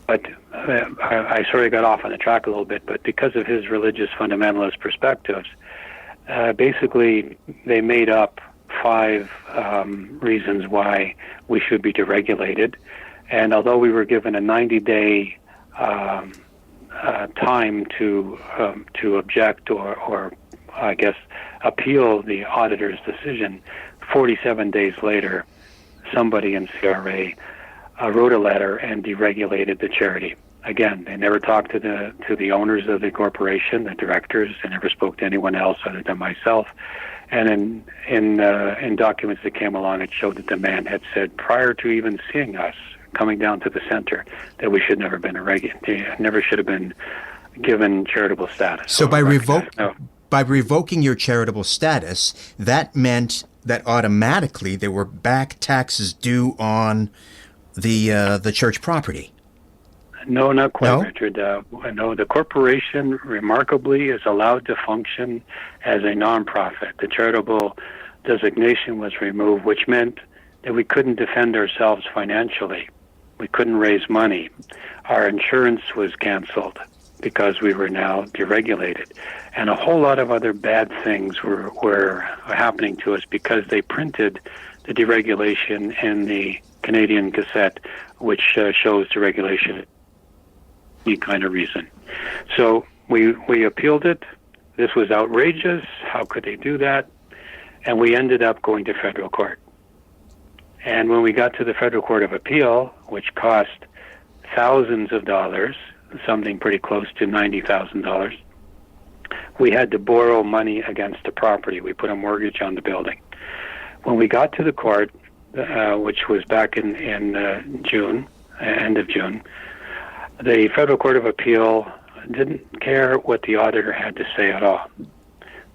But I sort of got off on the track a little bit, but because of his religious fundamentalist perspectives, basically they made up 5 reasons why we should be deregulated. And although we were given a 90-day time to object or I guess appeal the auditor's decision, 47 days later, somebody in CRA wrote a letter and deregulated the charity. Again, they never talked to the owners of the corporation, the directors. They never spoke to anyone else other than myself. And in documents that came along, it showed that the man had said prior to even seeing us, coming down to the center, that we should never should have been given charitable status. So by revoking your charitable status, that meant that automatically there were back taxes due on the church property. No, not quite, No? Richard. No, the corporation remarkably is allowed to function as a nonprofit. The charitable designation was removed, which meant that we couldn't defend ourselves financially. We couldn't raise money. Our insurance was canceled because we were now deregulated. And a whole lot of other bad things were happening to us because they printed the deregulation in the Canadian Gazette, which shows deregulation any kind of reason. So we appealed it. This was outrageous. How could they do that? And we ended up going to federal court. And when we got to the Federal Court of Appeal, which cost thousands of dollars, something pretty close to $90,000, we had to borrow money against the property. We put a mortgage on the building. When we got to the court, which was back in June, end of June, the Federal Court of Appeal didn't care what the auditor had to say at all.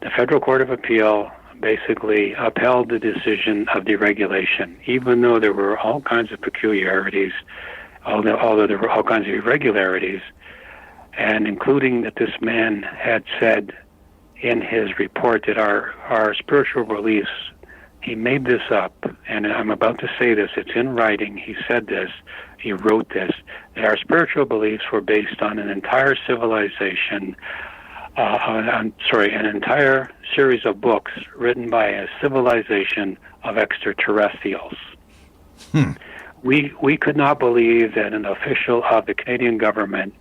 The Federal Court of Appeal basically upheld the decision of deregulation, even though there were all kinds of peculiarities, although there were all kinds of irregularities, and including that this man had said in his report that our spiritual beliefs, he made this up, and I'm about to say this, it's in writing, he said this, he wrote this, that our spiritual beliefs were based on an entire civilization, an entire series of books written by a civilization of extraterrestrials. We could not believe that an official of the Canadian government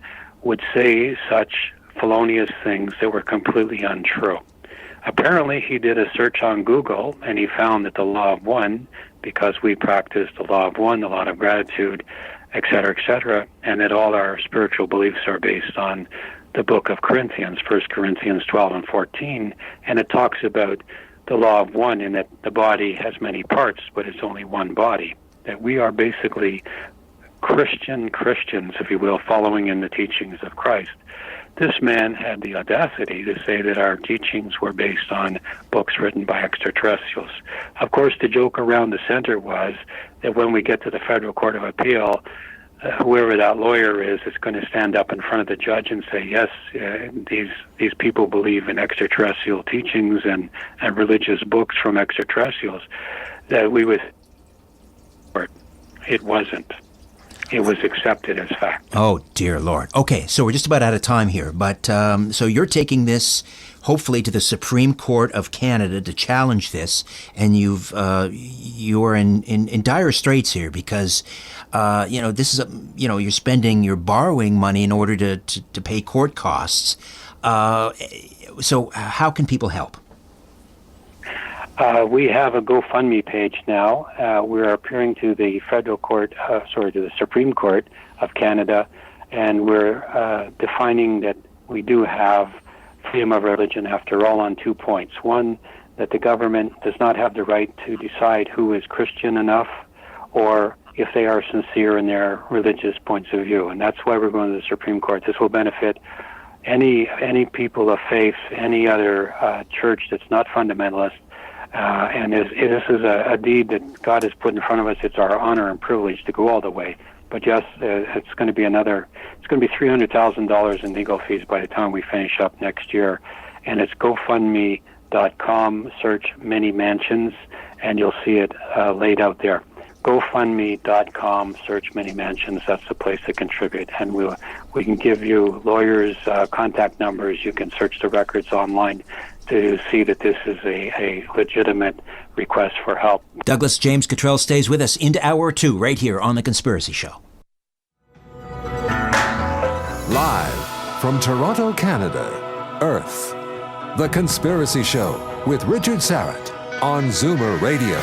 would say such felonious things that were completely untrue. Apparently, he did a search on Google, and he found that the law of one, because we practice the law of one, the law of gratitude, etc., and that all our spiritual beliefs are based on the book of Corinthians, 1 Corinthians 12 and 14, and it talks about the law of one in that the body has many parts, but it's only one body. That we are basically Christians, if you will, following in the teachings of Christ. This man had the audacity to say that our teachings were based on books written by extraterrestrials. Of course, the joke around the center was that when we get to the Federal Court of Appeal, whoever that lawyer is going to stand up in front of the judge and say, yes, these people believe in extraterrestrial teachings and religious books from extraterrestrials, that we would... It wasn't. It was accepted as fact. Oh, dear Lord. Okay, so we're just about out of time here, but so you're taking this hopefully to the Supreme Court of Canada to challenge this, and you're in dire straits here because this is you're borrowing money in order to pay court costs. So how can people help? We have a GoFundMe page now. We're appearing to the to the Supreme Court of Canada, and we're defining that we do have freedom of religion after all on 2 points. One, that the government does not have the right to decide who is Christian enough or if they are sincere in their religious points of view. And that's why we're going to the Supreme Court. This will benefit any people of faith, any other church that's not fundamentalist. And this is a deed that God has put in front of us. It's our honor and privilege to go all the way. But yes, it's going to be $300,000 in legal fees by the time we finish up next year. And it's GoFundMe.com, search Many Mansions, and you'll see it laid out there. GoFundMe.com, search Many Mansions. That's the place to contribute. And we can give you lawyers' contact numbers. You can search the records online to see that this is a legitimate request for help. Douglas James Cottrell stays with us into hour 2 right here on The Conspiracy Show. Live from Toronto, Canada, Earth. The Conspiracy Show with Richard Syrett on Zoomer Radio.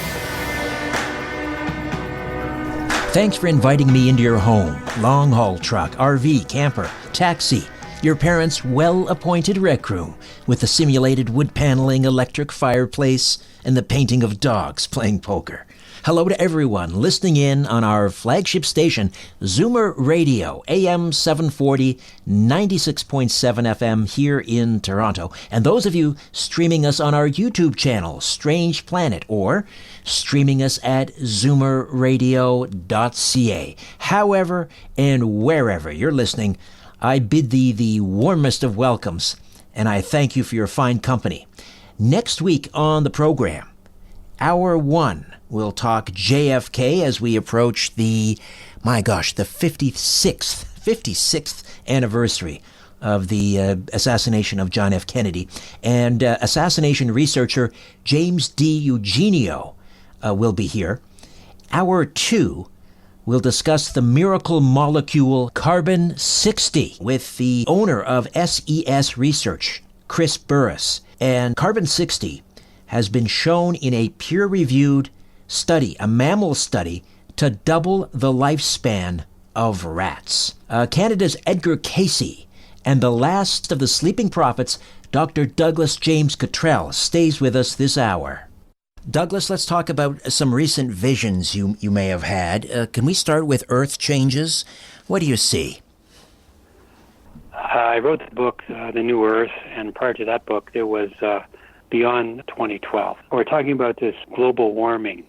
Thanks for inviting me into your home, long-haul truck, RV, camper, taxi, your parents' well-appointed rec room with the simulated wood paneling, electric fireplace, and the painting of dogs playing poker. Hello to everyone listening in on our flagship station, Zoomer Radio, AM 740, 96.7 FM here in Toronto. And those of you streaming us on our YouTube channel, Strange Planet, or streaming us at zoomerradio.ca. However and wherever you're listening, I bid thee the warmest of welcomes, and I thank you for your fine company. Next week on the program, Hour 1, we'll talk JFK as we approach the 56th anniversary of the assassination of John F. Kennedy. And assassination researcher James D. Eugenio will be here. Hour 2, we'll discuss the miracle molecule carbon-60 with the owner of SES Research, Chris Burris. And carbon-60 has been shown in a peer-reviewed study, a mammal study, to double the lifespan of rats. Canada's EDGAR CAYCE and the last of the sleeping prophets, Dr. Douglas James Cottrell, stays with us this hour. Douglas, let's talk about some recent visions you may have had. Can we start with Earth Changes? What do you see? I wrote the book, The New Earth, and prior to that book, there was Beyond 2012. We're talking about this global warming.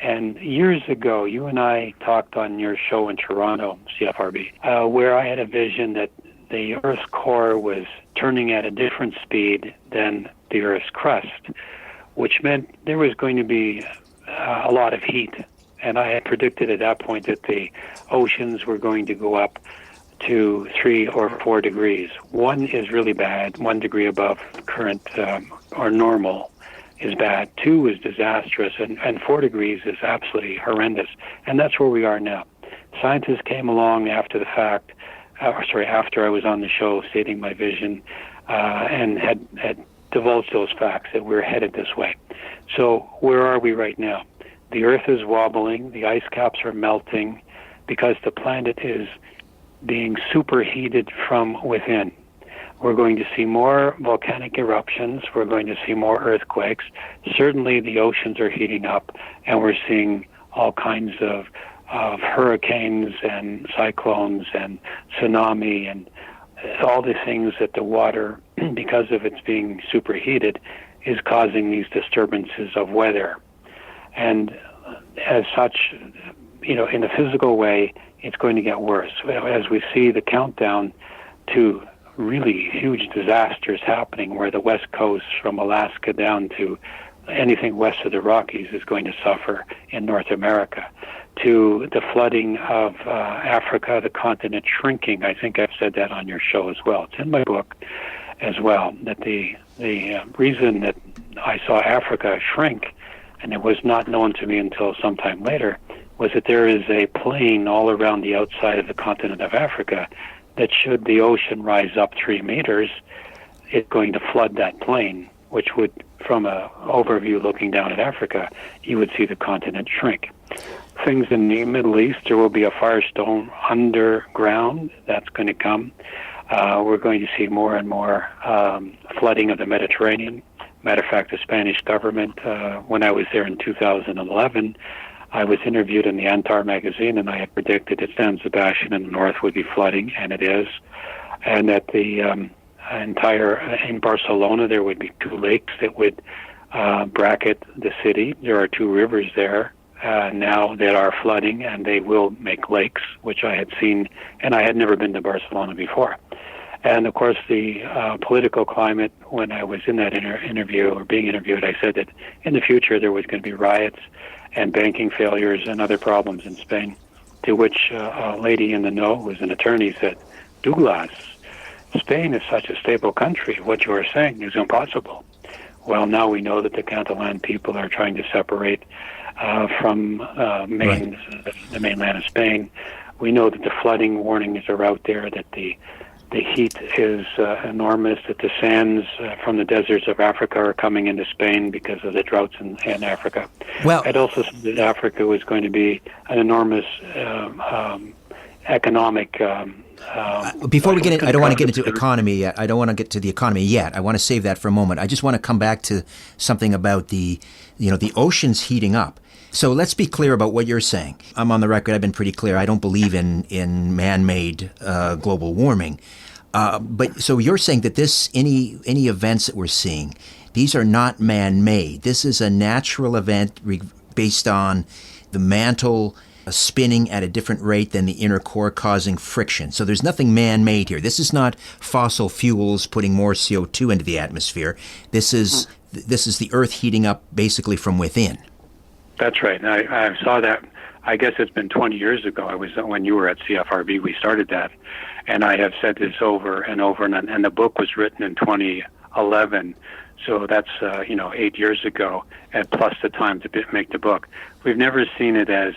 And years ago, you and I talked on your show in Toronto, CFRB, where I had a vision that the Earth's core was turning at a different speed than the Earth's crust, which meant there was going to be a lot of heat. And I had predicted at that point that the oceans were going to go up to 3 or 4 degrees. 1 is really bad, 1 degree above current or normal is bad. 2 is disastrous, and 4 degrees is absolutely horrendous. And that's where we are now. Scientists came along after the fact, after I was on the show stating my vision, and had divulged those facts that we're headed this way. So where are we right now? The Earth is wobbling, the ice caps are melting because the planet is being superheated from within. We're going to see more volcanic eruptions. We're going to see more earthquakes. Certainly the oceans are heating up, and we're seeing all kinds of hurricanes and cyclones and tsunami and all the things that the water, because of its being superheated, is causing these disturbances of weather. And as such, in the physical way, it's going to get worse. As we see the countdown to really huge disasters happening, where the West Coast from Alaska down to anything west of the Rockies is going to suffer in North America, to the flooding of Africa, the continent shrinking. I think I've said that on your show as well. It's in my book as well, that the reason that I saw Africa shrink, and it was not known to me until sometime later, was that there is a plain all around the outside of the continent of Africa that should the ocean rise up 3 meters, it's going to flood that plain, which would, from an overview looking down at Africa, you would see the continent shrink. Things in the Middle East, there will be a firestorm underground that's going to come. We're going to see more and more flooding of the Mediterranean. Matter of fact, the Spanish government, when I was there in 2011, I was interviewed in the Antar magazine, and I had predicted that San Sebastian in the north would be flooding, and it is. And that the in Barcelona, there would be 2 lakes that would bracket the city. There are 2 rivers there now that are flooding, and they will make lakes, which I had seen, and I had never been to Barcelona before. And of course, the political climate, when I was in that interview or being interviewed, I said that in the future there was going to be riots and banking failures and other problems in Spain, to which a lady in the know, who was an attorney, said, "Douglas, Spain is such a stable country. What you are saying is impossible." Well, now we know that the Catalan people are trying to separate from the mainland of Spain. We know that the flooding warnings are out there, that the heat is enormous, that the sands from the deserts of Africa are coming into Spain because of the droughts in Africa. Well, I'd also said that Africa was going to be an enormous economic... before we get in, I don't want to get into economy yet. I don't want to get to the economy yet. I want to save that for a moment. I just want to come back to something about the oceans heating up. So let's be clear about what you're saying. I'm on the record. I've been pretty clear. I don't believe in man-made global warming. But so you're saying that any events that we're seeing, these are not man-made. This is a natural event based on the mantle spinning at a different rate than the inner core, causing friction. So there's nothing man-made here. This is not fossil fuels putting more CO2 into the atmosphere. This is the Earth heating up basically from within. That's right. I saw that. I guess it's been 20 years ago. I was when you were at CFRB. We started that, and I have said this over and over. And the book was written in 2011, so that's 8 years ago, and plus the time to make the book. We've never seen it as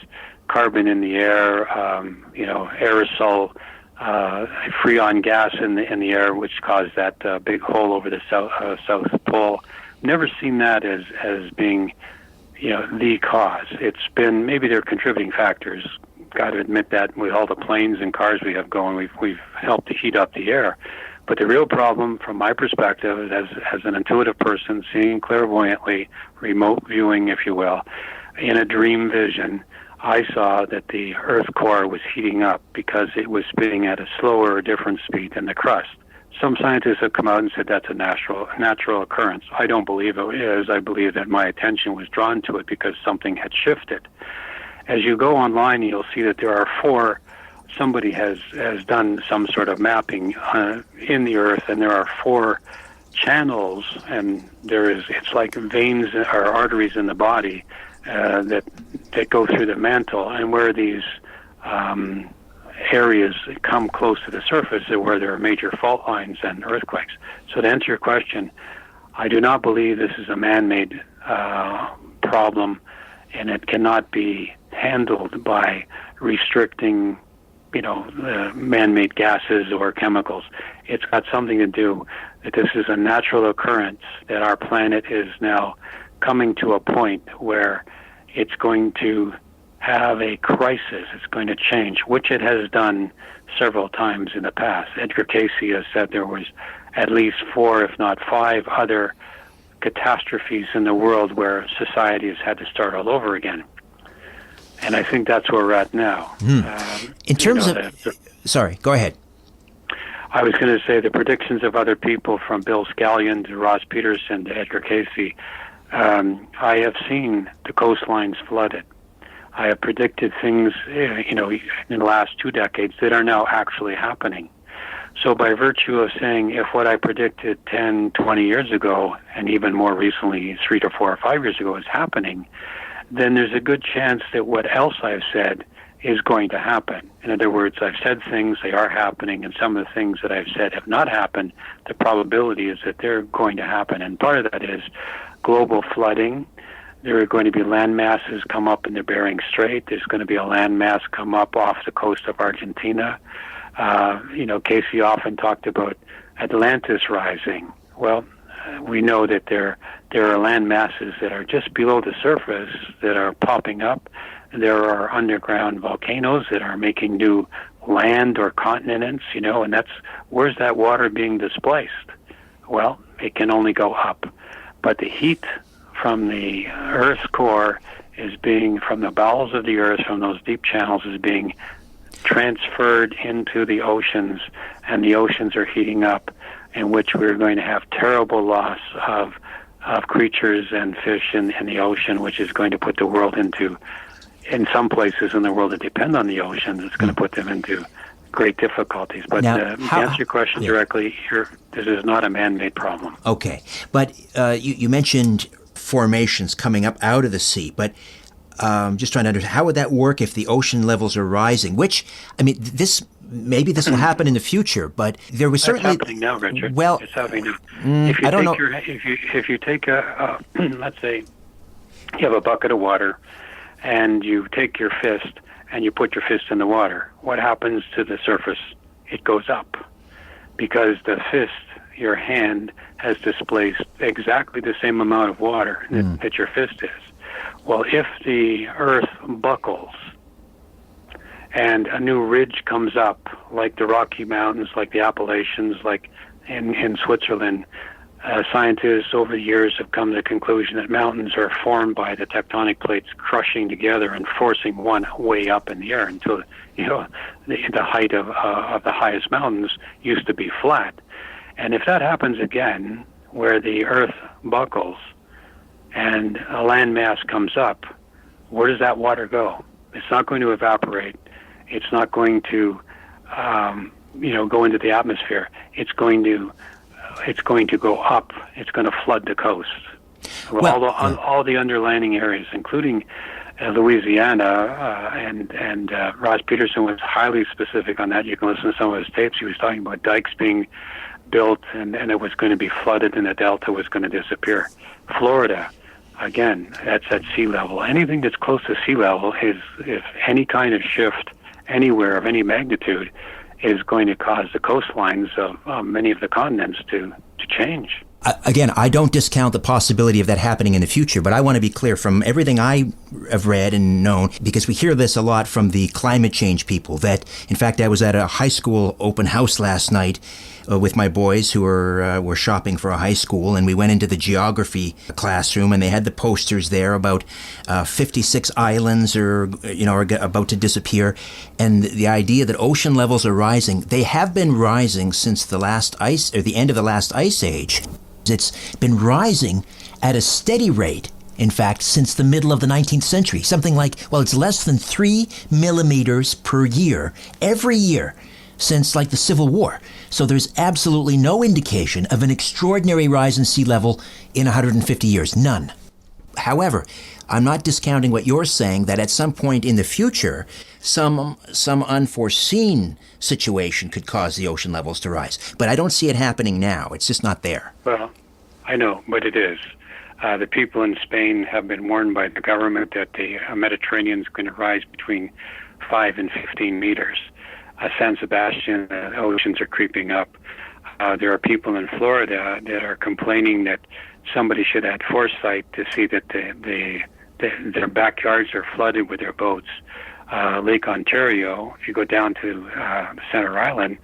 carbon in the air, aerosol, freon gas in the air, which caused that big hole over the South Pole. Never seen that as being the cause. It's been, maybe they're contributing factors. Got to admit that with all the planes and cars we have going, we've helped to heat up the air. But the real problem, from my perspective, as an intuitive person, seeing clairvoyantly, remote viewing, if you will, in a dream vision, I saw that the Earth core was heating up because it was spinning at a slower or different speed than the crust. Some scientists have come out and said that's a natural occurrence. I don't believe it is. I believe that my attention was drawn to it because something had shifted. As you go online, you'll see that there are somebody has done some sort of mapping in the Earth, and there are 4 channels, and it's like veins or arteries in the body that go through the mantle, and where these areas come close to the surface are where there are major fault lines and earthquakes. So to answer your question, I do not believe this is a man-made problem, and it cannot be handled by restricting, man-made gases or chemicals. It's got something to do that this is a natural occurrence, that our planet is now coming to a point where it's going to have a crisis. It's going to change, which it has done several times in the past. Edgar CAYCE has said there was at least 4, if not 5, other catastrophes in the world where society has had to start all over again. And I think that's where we're at now. In terms of... Sorry, go ahead. I was going to say the predictions of other people, from Bill Scallion to Ross Peterson to Edgar CAYCE, I have seen the coastlines flooded. I have predicted things, in the last 2 decades that are now actually happening. So by virtue of saying, if what I predicted 10, 20 years ago, and even more recently, 3 to 4 or 5 years ago, is happening, then there's a good chance that what else I've said is going to happen. In other words, I've said things, they are happening, and some of the things that I've said have not happened. The probability is that they're going to happen. And part of that is global flooding. There are going to be land masses come up in the Bering Strait. There's going to be a land mass come up off the coast of Argentina. CAYCE often talked about Atlantis rising. Well, we know that there are land masses that are just below the surface that are popping up. There are underground volcanoes that are making new land or continents, and that's, where's that water being displaced? Well, it can only go up. But the heat from the Earth's core is being, from the bowels of the earth, from those deep channels, is being transferred into the oceans, and the oceans are heating up, in which we're going to have terrible loss of creatures and fish in the ocean, which is going to put the world into, in some places in the world that depend on the oceans, it's going to put them into great difficulties. But now, to answer your question directly, this is not a man-made problem. Okay, but you mentioned formations coming up out of the sea, but just trying to understand, how would that work if the ocean levels are rising? Which, I mean, maybe this will happen in the future, but there was certainly... It's happening now, Richard. Well, it's happening now. I don't know. If you take let's say you have a bucket of water, and you take your fist and you put your fist in the water, what happens to the surface? It goes up, because the fist, your hand, has displaced exactly the same amount of water that your fist is. Well, if the earth buckles and a new ridge comes up, like the Rocky Mountains, like the Appalachians, like in Switzerland, scientists over the years have come to the conclusion that mountains are formed by the tectonic plates crushing together and forcing one way up in the air until, the height of the highest mountains used to be flat. And if that happens again, where the earth buckles and a land mass comes up, where does that water go? It's not going to evaporate. It's not going to, go into the atmosphere. It's going to go up. It's going to flood the coast. All the underlining areas, including Louisiana, and Ross Peterson was highly specific on that. You can listen to some of his tapes. He was talking about dikes being built, and it was going to be flooded, and the delta was going to disappear. Florida, again, that's at sea level. Anything that's close to sea level is, if any kind of shift anywhere of any magnitude, is going to cause the coastlines of many of the continents to change. Again, I don't discount the possibility of that happening in the future, but I want to be clear from everything I have read and known, because we hear this a lot from the climate change people, that, in fact, I was at a high school open house last night with my boys who were shopping for a high school, and we went into the geography classroom, and they had the posters there about 56 islands are about to disappear, and the idea that ocean levels are rising. They have been rising since the end of the last ice age. It's been rising at a steady rate, in fact, since the middle of the 19th century. Something like, it's less than 3 millimeters per year, every year, since like the Civil War. So there's absolutely no indication of an extraordinary rise in sea level in 150 years. None. However, I'm not discounting what you're saying, that at some point in the future, some unforeseen situation could cause the ocean levels to rise. But I don't see it happening now. It's just not there. Well, I know, but it is. The people in Spain have been warned by the government that the Mediterranean is going to rise between 5 and 15 meters. San Sebastian, the oceans are creeping up. There are people in Florida that are complaining that somebody should have foresight to see that their backyards are flooded with their boats. Lake Ontario, if you go down to Center Island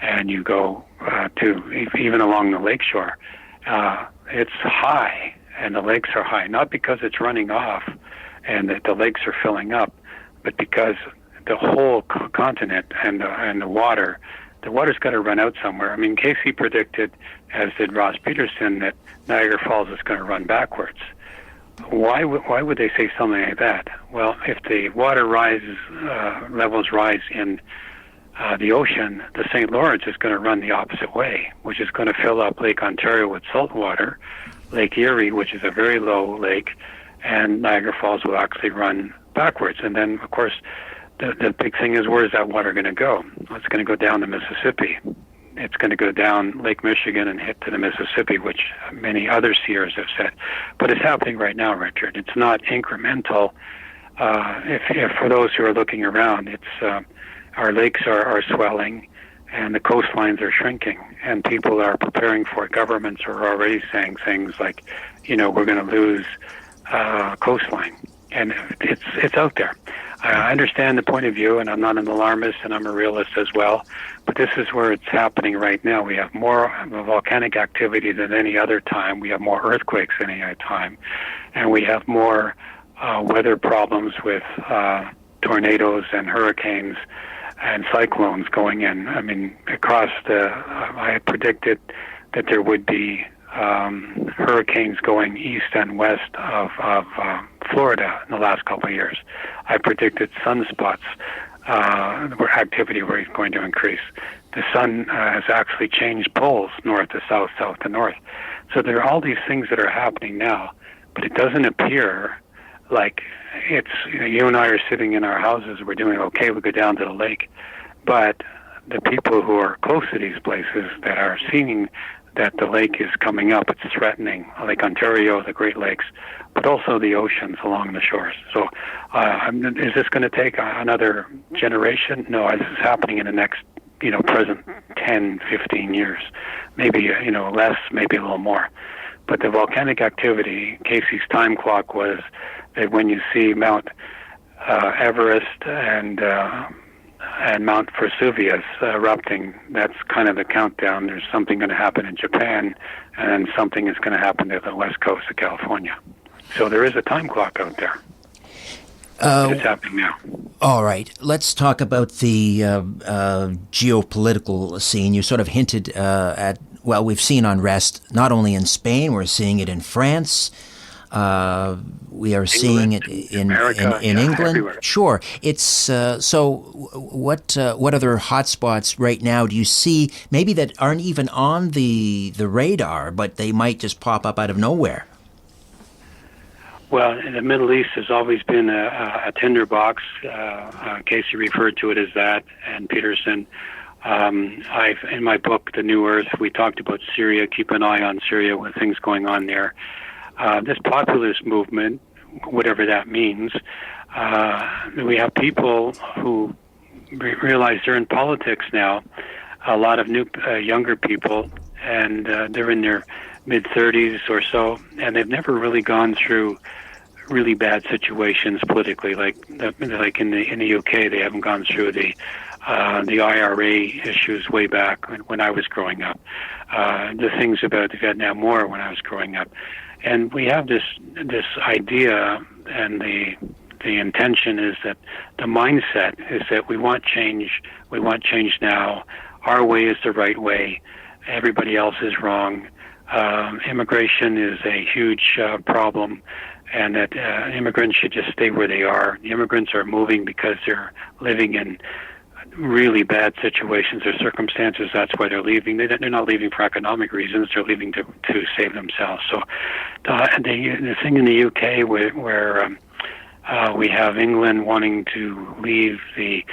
and you go to even along the lakeshore, it's high, and the lakes are high, not because it's running off and that the lakes are filling up, but because the whole continent and the water's got to run out somewhere. I mean, CAYCE predicted, as did Ross Peterson, that Niagara Falls is going to run backwards. Why would they say something like that? Well, if the water levels rise in the ocean, the St. Lawrence is going to run the opposite way, which is going to fill up Lake Ontario with salt water, Lake Erie, which is a very low lake, and Niagara Falls will actually run backwards. And then, of course, the big thing is, where is that water going to go? Well, it's going to go down the Mississippi. It's going to go down Lake Michigan and hit to the Mississippi, which many other seers have said. But it's happening right now, Richard. It's not incremental. If for those who are looking around, it's our lakes are swelling and the coastlines are shrinking, and people are preparing for it. Governments are already saying things like, we're going to lose coastline, and it's out there. I understand the point of view, and I'm not an alarmist, and I'm a realist as well, but this is where it's happening right now. We have more volcanic activity than any other time. We have more earthquakes than any other time, and we have more weather problems with tornadoes and hurricanes and cyclones going in. I mean, I had predicted that there would be hurricanes going east and west of Florida in the last couple of years. I predicted sunspots where activity was going to increase. The sun has actually changed poles, north to south, south to north. So there are all these things that are happening now, but it doesn't appear like it's, you and I are sitting in our houses, we're doing okay, we go down to the lake. But the people who are close to these places that are seeing that the lake is coming up, it's threatening Lake Ontario, the Great Lakes, but also the oceans along the shores. So is this going to take another generation? No, this is happening in the next, present 10, 15 years. Maybe, less, maybe a little more. But the volcanic activity, Casey's time clock was that when you see Mount Everest and Mount Vesuvius erupting, that's kind of the countdown. There's something going to happen in Japan, and then something is going to happen to the west coast of California. So there is a time clock out there. It's happening now. All right. Let's talk about the geopolitical scene. You sort of hinted at, well, we've seen unrest not only in Spain, we're seeing it in France. We are seeing it in England. Everywhere. Sure. It's so. What other hotspots right now do you see? Maybe that aren't even on the radar, but they might just pop up out of nowhere. Well, the Middle East has always been a tinderbox. Casey referred to it as that, and Peterson. I've in my book, The New Earth, we talked about Syria. Keep an eye on Syria with things going on there. This populist movement, whatever that means, we have people who realize they're in politics now. A lot of new, younger people, and they're in their mid-30s or so, and they've never really gone through really bad situations politically, like in the UK, they haven't gone through the IRA issues way back when I was growing up. The things about the Vietnam War when I was growing up. And we have this idea, and the intention is that the mindset is that we want change. We want change now. Our way is the right way. Everybody else is wrong. Immigration is a huge problem, and that immigrants should just stay where they are. The immigrants are moving because they're living in really bad situations or circumstances. That's why they're leaving. They're not leaving for economic reasons. They're leaving to save themselves. So the thing in the UK where we have England wanting to leave the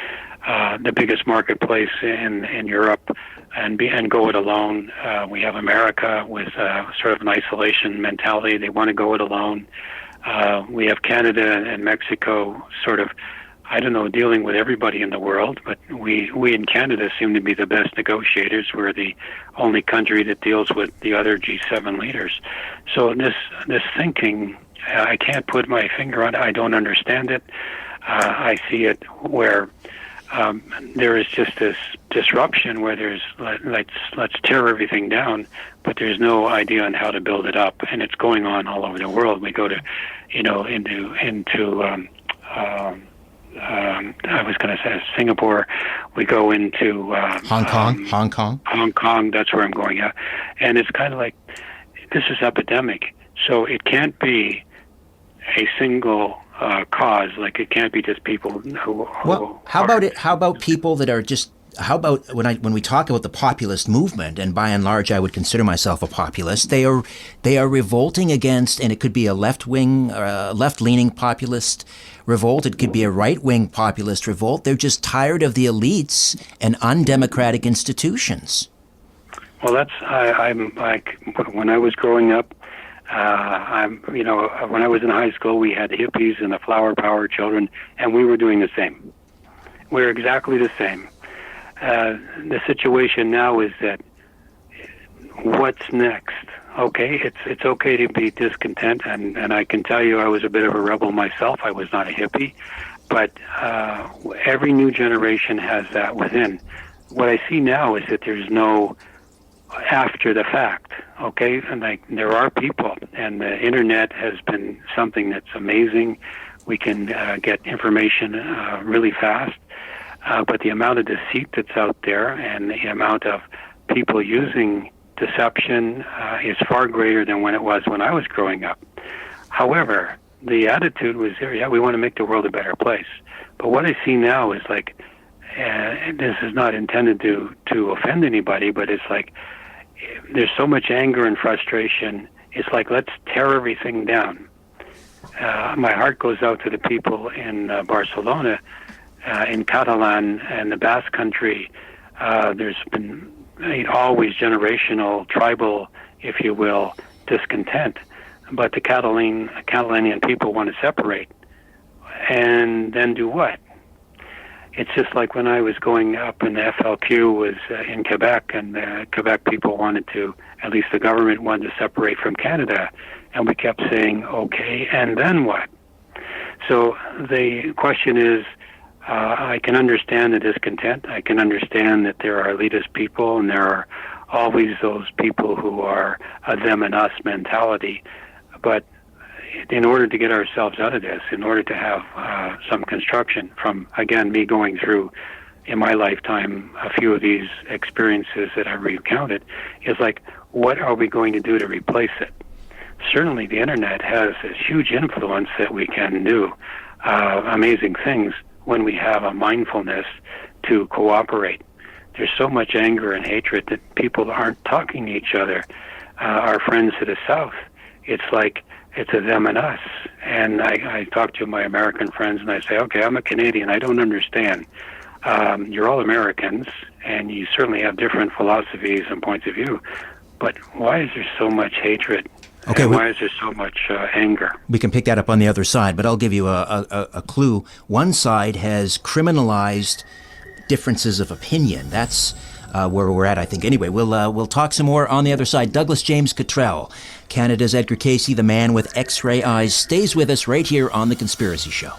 biggest marketplace in Europe and go it alone. We have America with sort of an isolation mentality. They want to go it alone. We have Canada and Mexico sort of, I don't know, dealing with everybody in the world, but we in Canada seem to be the best negotiators. We're the only country that deals with the other G7 leaders. So this thinking, I can't put my finger on it. I don't understand it. I see it where there is just this disruption where there's let's tear everything down, but there's no idea on how to build it up, and it's going on all over the world. We go to, into I was going to say Singapore. We go into Hong Kong. Hong Kong. That's where I'm going at, and it's kind of like this is epidemic. So it can't be a single cause. Like it can't be just people who. Well, how about people that are just? How about when we talk about the populist movement, and by and large, I would consider myself a populist. They are revolting against, and it could be a left-leaning populist revolt. It could be a right-wing populist revolt. They're just tired of the elites and undemocratic institutions. Well, I'm like when I was growing up. When I was in high school, we had hippies and the flower power children, and we were doing the same. We're exactly the same. The situation now is that what's next? Okay, it's okay to be discontent, and I can tell you I was a bit of a rebel myself. I was not a hippie, but every new generation has that within. What I see now is that there's no after the fact. okay? And like, there are people, and the internet has been something that's amazing. We can get information really fast, but the amount of deceit that's out there and the amount of people using deception is far greater than when it was when I was growing up. However, the attitude was there, yeah, we want to make the world a better place. But what I see now is like, this is not intended to offend anybody, but it's like, there's so much anger and frustration. It's like, let's tear everything down. My heart goes out to the people in Barcelona, in Catalan and the Basque Country. There's been always generational, tribal, if you will, discontent. But the Catalanian people want to separate. And then do what? It's just like when I was going up and the FLQ was in Quebec, and the Quebec people wanted to, at least the government wanted to separate from Canada. And we kept saying, okay, and then what? So the question is, I can understand the discontent. I can understand that there are elitist people, and there are always those people who are a them and us mentality. But in order to get ourselves out of this, in order to have some construction from, again, me going through in my lifetime a few of these experiences that I recounted, is like, what are we going to do to replace it? Certainly the internet has this huge influence that we can do amazing things when we have a mindfulness to cooperate. There's so much anger and hatred that people aren't talking to each other. Our friends to the south, it's like, it's a them and us. And I talk to my American friends and I say, okay, I'm a Canadian, I don't understand. You're all Americans, and you certainly have different philosophies and points of view, but why is there so much hatred? Okay, why is there so much anger? We can pick that up on the other side, but I'll give you a clue. One side has criminalized differences of opinion. That's where we're at, I think. Anyway, we'll talk some more on the other side. Douglas James Cottrell, Canada's Edgar Cayce, the man with X-ray eyes, stays with us right here on The Conspiracy Show.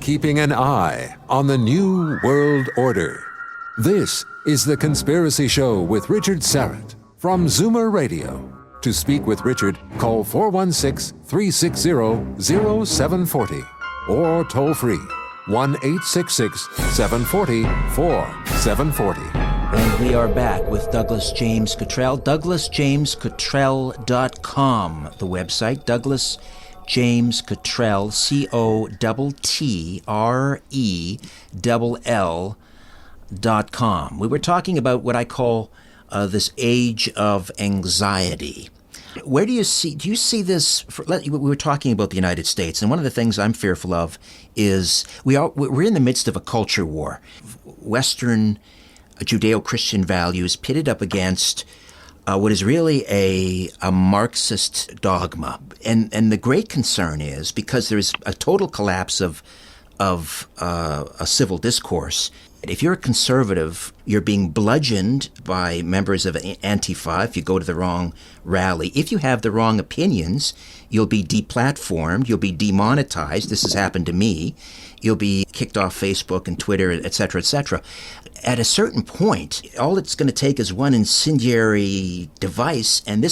Keeping an eye on the New World Order. This is The Conspiracy Show with Richard Syrett from Zoomer Radio. To speak with Richard, call 416-360-0740 or toll free 1-866-740-4740. And we are back with Douglas James Cottrell. DouglasJamesCottrell.com, the website. Douglas James Cottrell, COTTRELL.com. We were talking about what I call this age of anxiety. Where do you see this? We were talking about the United States, and one of the things I'm fearful of is we're in the midst of a culture war. Western Judeo-Christian values pitted up against what is really a Marxist dogma. And the great concern is, because there's a total collapse of a civil discourse, if you're a conservative, you're being bludgeoned by members of Antifa if you go to the wrong rally. If you have the wrong opinions, you'll be deplatformed, you'll be demonetized. This has happened to me. You'll be kicked off Facebook and Twitter, et cetera, et cetera. At a certain point, all it's going to take is one incendiary device, and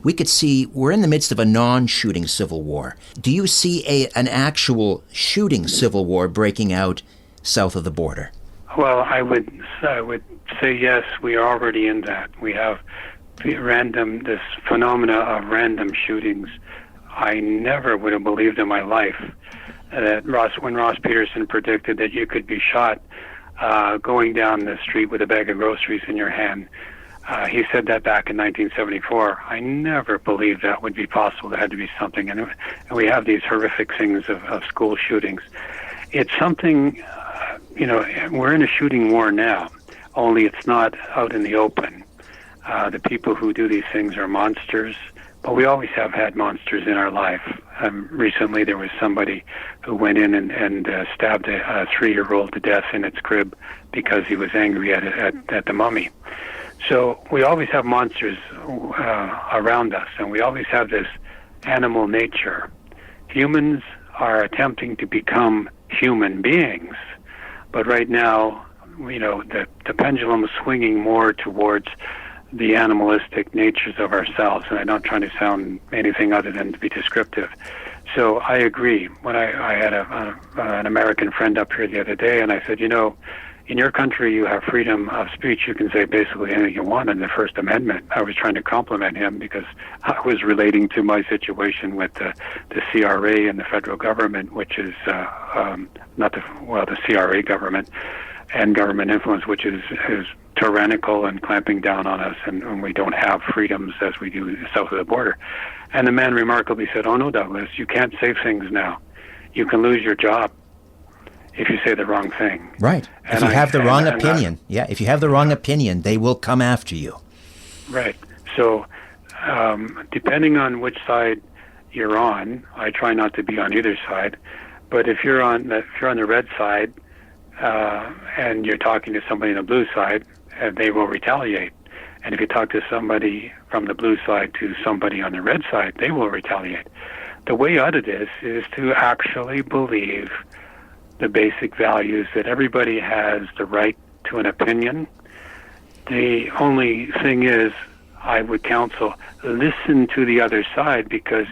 we could see we're in the midst of a non-shooting civil war. Do you see an actual shooting civil war breaking out south of the border? Well, I would say yes, we are already in that. We have this phenomena of random shootings. I never would have believed in my life that when Ross Peterson predicted that you could be shot going down the street with a bag of groceries in your hand. He said that back in 1974. I never believed that would be possible. There had to be something. And we have these horrific things of school shootings. It's something, we're in a shooting war now, only it's not out in the open. The people who do these things are monsters, but we always have had monsters in our life. Recently there was somebody who went in and stabbed a 3-year-old to death in its crib because he was angry at the mummy. So we always have monsters around us, and we always have this animal nature. Humans are attempting to become human beings, but right now the pendulum is swinging more towards the animalistic natures of ourselves, and I'm not trying to sound anything other than to be descriptive. So I agree. When I had an American friend up here the other day, and I said, in your country you have freedom of speech. You can say basically anything you want in the First Amendment. I was trying to compliment him because I was relating to my situation with the CRA and the federal government, which is the CRA government and government influence, which is tyrannical and clamping down on us, and we don't have freedoms as we do south of the border. And the man remarkably said, "Oh no, Douglas, you can't say things now. You can lose your job if you say the wrong thing." Right. If you have the wrong opinion. If you have the wrong opinion, they will come after you. Right. So depending on which side you're on, I try not to be on either side, but if you're on the red side and you're talking to somebody on the blue side, they will retaliate. And if you talk to somebody from the blue side to somebody on the red side, they will retaliate. The way out of this is to actually believe the basic values that everybody has the right to an opinion. The only thing is, I would counsel, listen to the other side, because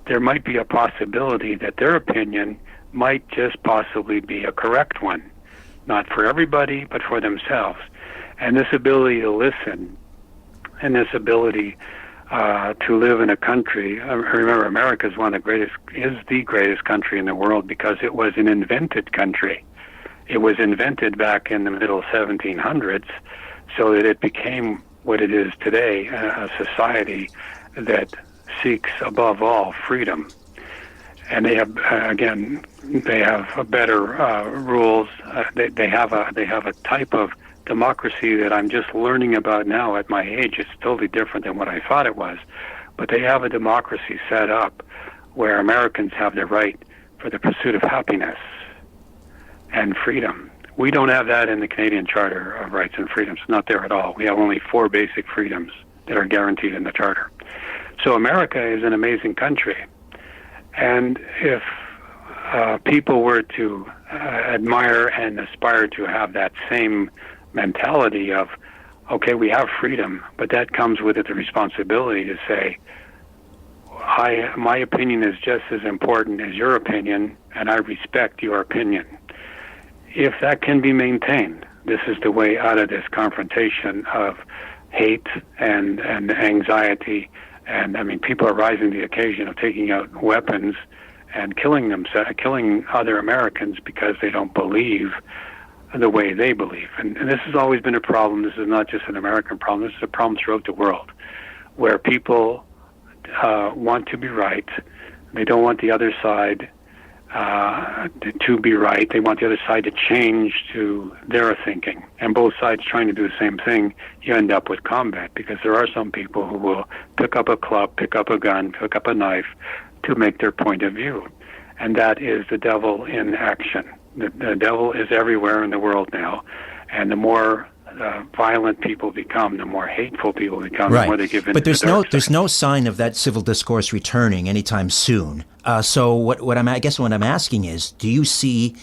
there might be a possibility that their opinion might just possibly be a correct one. Not for everybody, but for themselves. And this ability to listen and this ability to live in a country. Remember, America is the greatest country in the world because it was an invented country. It was invented back in the middle 1700s, so that it became what it is today, a society that seeks above all freedom. And they have, they have better rules. They have a type of democracy that I'm just learning about now at my age. It's totally different than what I thought it was. But they have a democracy set up where Americans have the right for the pursuit of happiness and freedom. We don't have that in the Canadian Charter of Rights and Freedoms. It's not there at all. We have only 4 basic freedoms that are guaranteed in the Charter. So America is an amazing country. And if people were to admire and aspire to have that same mentality of, okay, we have freedom, but that comes with it the responsibility to say, my opinion is just as important as your opinion, and I respect your opinion. If that can be maintained, this is the way out of this confrontation of hate and anxiety. And I mean, people are rising to the occasion of taking out weapons and killing other Americans because they don't believe the way they believe. And this has always been a problem. This is not just an American problem. This is a problem throughout the world, where people want to be right. They don't want the other side to be right. They want the other side to change to their thinking. And both sides trying to do the same thing, you end up with combat, because there are some people who will pick up a club, pick up a gun, pick up a knife to make their point of view. And that is the devil in action. The devil is everywhere in the world now, and the more violent people become, the more hateful people become, the more they give in. But there's no sign of that civil discourse returning anytime soon. So what I'm asking is, do you see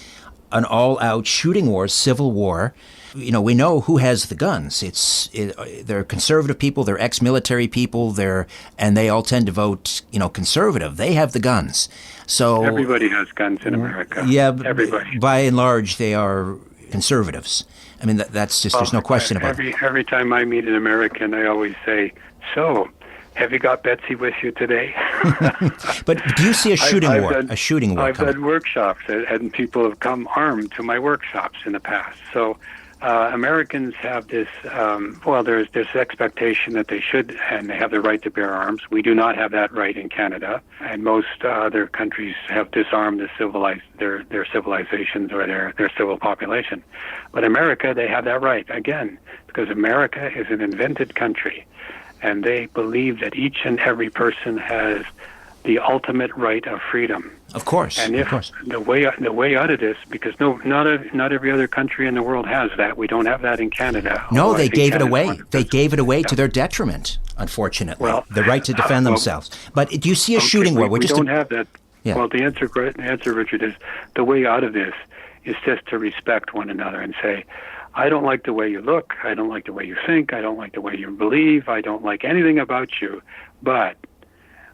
an all-out shooting war, civil war? We know who has the guns. They're conservative people, they're ex-military people, and they all tend to vote, conservative. They have the guns. So everybody has guns in America. Yeah, everybody. By and large, they are conservatives. I mean, that's just, there's no question about it. Every time I meet an American, I always say, "So, have you got Betsy with you today?" But do you see a shooting war? A shooing war I've had workshops, and people have come armed to my workshops in the past. So Americans have this, there's this expectation that they should, and they have the right to bear arms. We do not have that right in Canada, and most other countries have disarmed their civilizations or their civil population. But America, they have that right, again, because America is an invented country, and they believe that each and every person has the ultimate right of freedom. Of course. And the way out of this, because not every other country in the world has that. We don't have that in Canada. No, they gave it away. They gave it away to their detriment, unfortunately. Well, the right to defend themselves. But do you see a shooting war? We don't have that. Yeah. Well, the answer, Richard, is the way out of this is just to respect one another and say, I don't like the way you look, I don't like the way you think, I don't like the way you believe, I don't like anything about you, but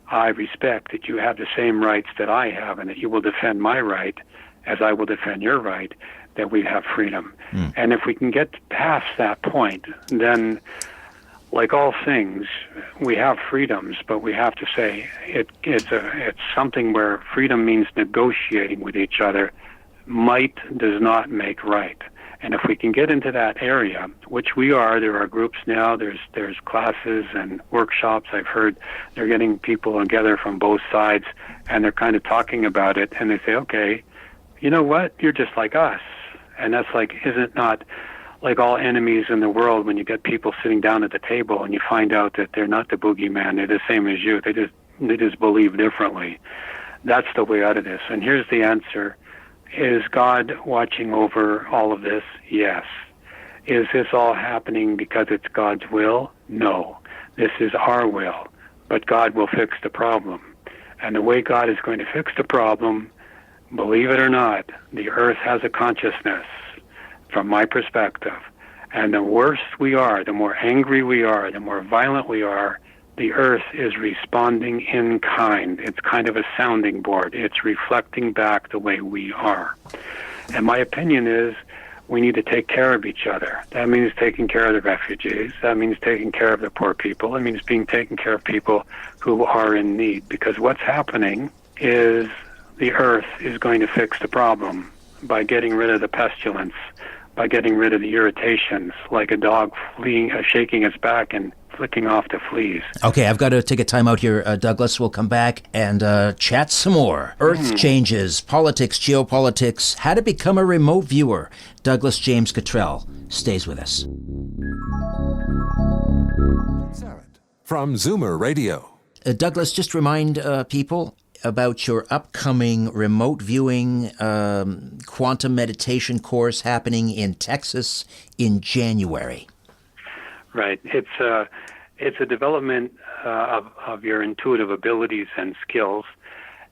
I respect that you have the same rights that I have and that you will defend my right as I will defend your right, that we have freedom. And if we can get past that point, then like all things, we have freedoms, but we have to say it's something where freedom means negotiating with each other. Might does not make right. And if we can get into that area, which we are, there are groups now, there's classes and workshops. I've heard they're getting people together from both sides, and they're kind of talking about it, and they say, okay, you know what, you're just like us. And that's like, is it not like all enemies in the world when you get people sitting down at the table and you find out that they're not the boogeyman, they're the same as you, they just believe differently. That's the way out of this. And here's the answer. Is God watching over all of this? Yes. Is this all happening because it's God's will? No. This is our will. But God will fix the problem. And the way God is going to fix the problem, believe it or not, the earth has a consciousness, from my perspective. And the worse we are, the more angry we are, the more violent we are, the earth is responding in kind. It's kind of a sounding board. It's reflecting back the way we are. And my opinion is we need to take care of each other. That means taking care of the refugees. That means taking care of the poor people. It means being taking care of people who are in need. Because what's happening is the earth is going to fix the problem by getting rid of the pestilence, by getting rid of the irritations, like a dog shaking its back and flicking off the fleas. Okay, I've got to take a time out here, Douglas. We'll come back and chat some more. Earth changes, politics, geopolitics, how to become a remote viewer. Douglas James Cottrell stays with us. From Zoomer Radio. Douglas, just remind people about your upcoming remote viewing quantum meditation course happening in Texas in January. Right. It's a development of your intuitive abilities and skills.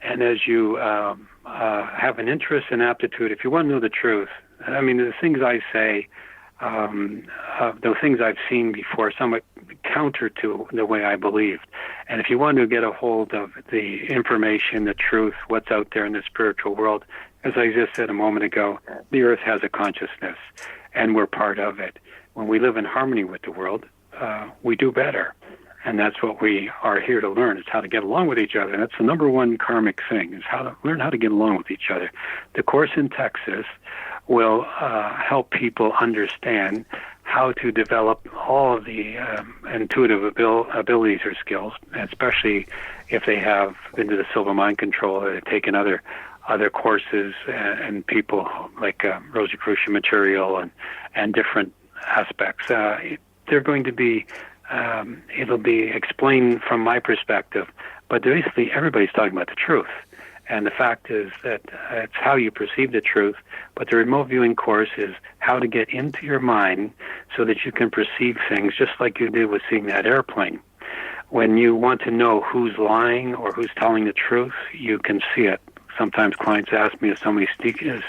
And as you have an interest and aptitude, if you want to know the truth, I mean, the things I say, the things I've seen before, somewhat counter to the way I believed. And if you want to get a hold of the information, the truth, what's out there in the spiritual world, as I just said a moment ago, the earth has a consciousness, and we're part of it. When we live in harmony with the world, we do better. And that's what we are here to learn, is how to get along with each other. And that's the number one karmic thing, is how to learn how to get along with each other. The course in Texas will help people understand how to develop all of the intuitive abilities or skills, especially if they have been to the silver mind control or they've taken other courses and people like Rosicrucian material and different aspects. They're going to be, it'll be explained from my perspective, but basically everybody's talking about the truth. And the fact is that it's how you perceive the truth, but the remote viewing course is how to get into your mind so that you can perceive things just like you did with seeing that airplane. When you want to know who's lying or who's telling the truth, you can see it. Sometimes clients ask me if somebody's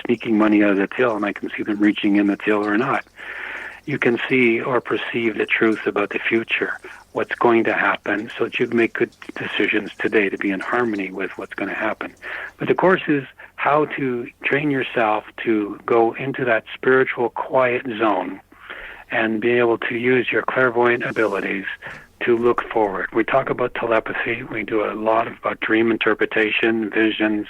sneaking money out of the till, and I can see them reaching in the till or not. You can see or perceive the truth about the future, what's going to happen, so that you can make good decisions today to be in harmony with what's going to happen. But the course is how to train yourself to go into that spiritual quiet zone and be able to use your clairvoyant abilities to look forward. We talk about telepathy. We do a lot about dream interpretation, visions,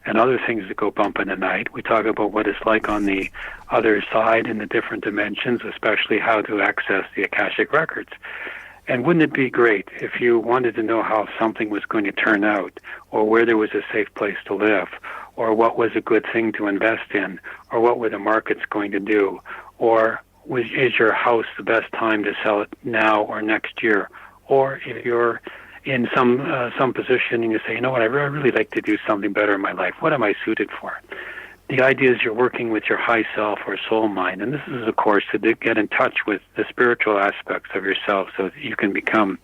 and other things that go bump in the night. We talk about what it's like on the other side in the different dimensions, especially how to access the Akashic records. And wouldn't it be great if you wanted to know how something was going to turn out, or where there was a safe place to live, or what was a good thing to invest in, or what were the markets going to do, or is your house the best time to sell it now or next year? Or if you're in some position and you say, you know what, I really like to do something better in my life. What am I suited for? The idea is you're working with your high self or soul mind, and this is a course to get in touch with the spiritual aspects of yourself so that you can become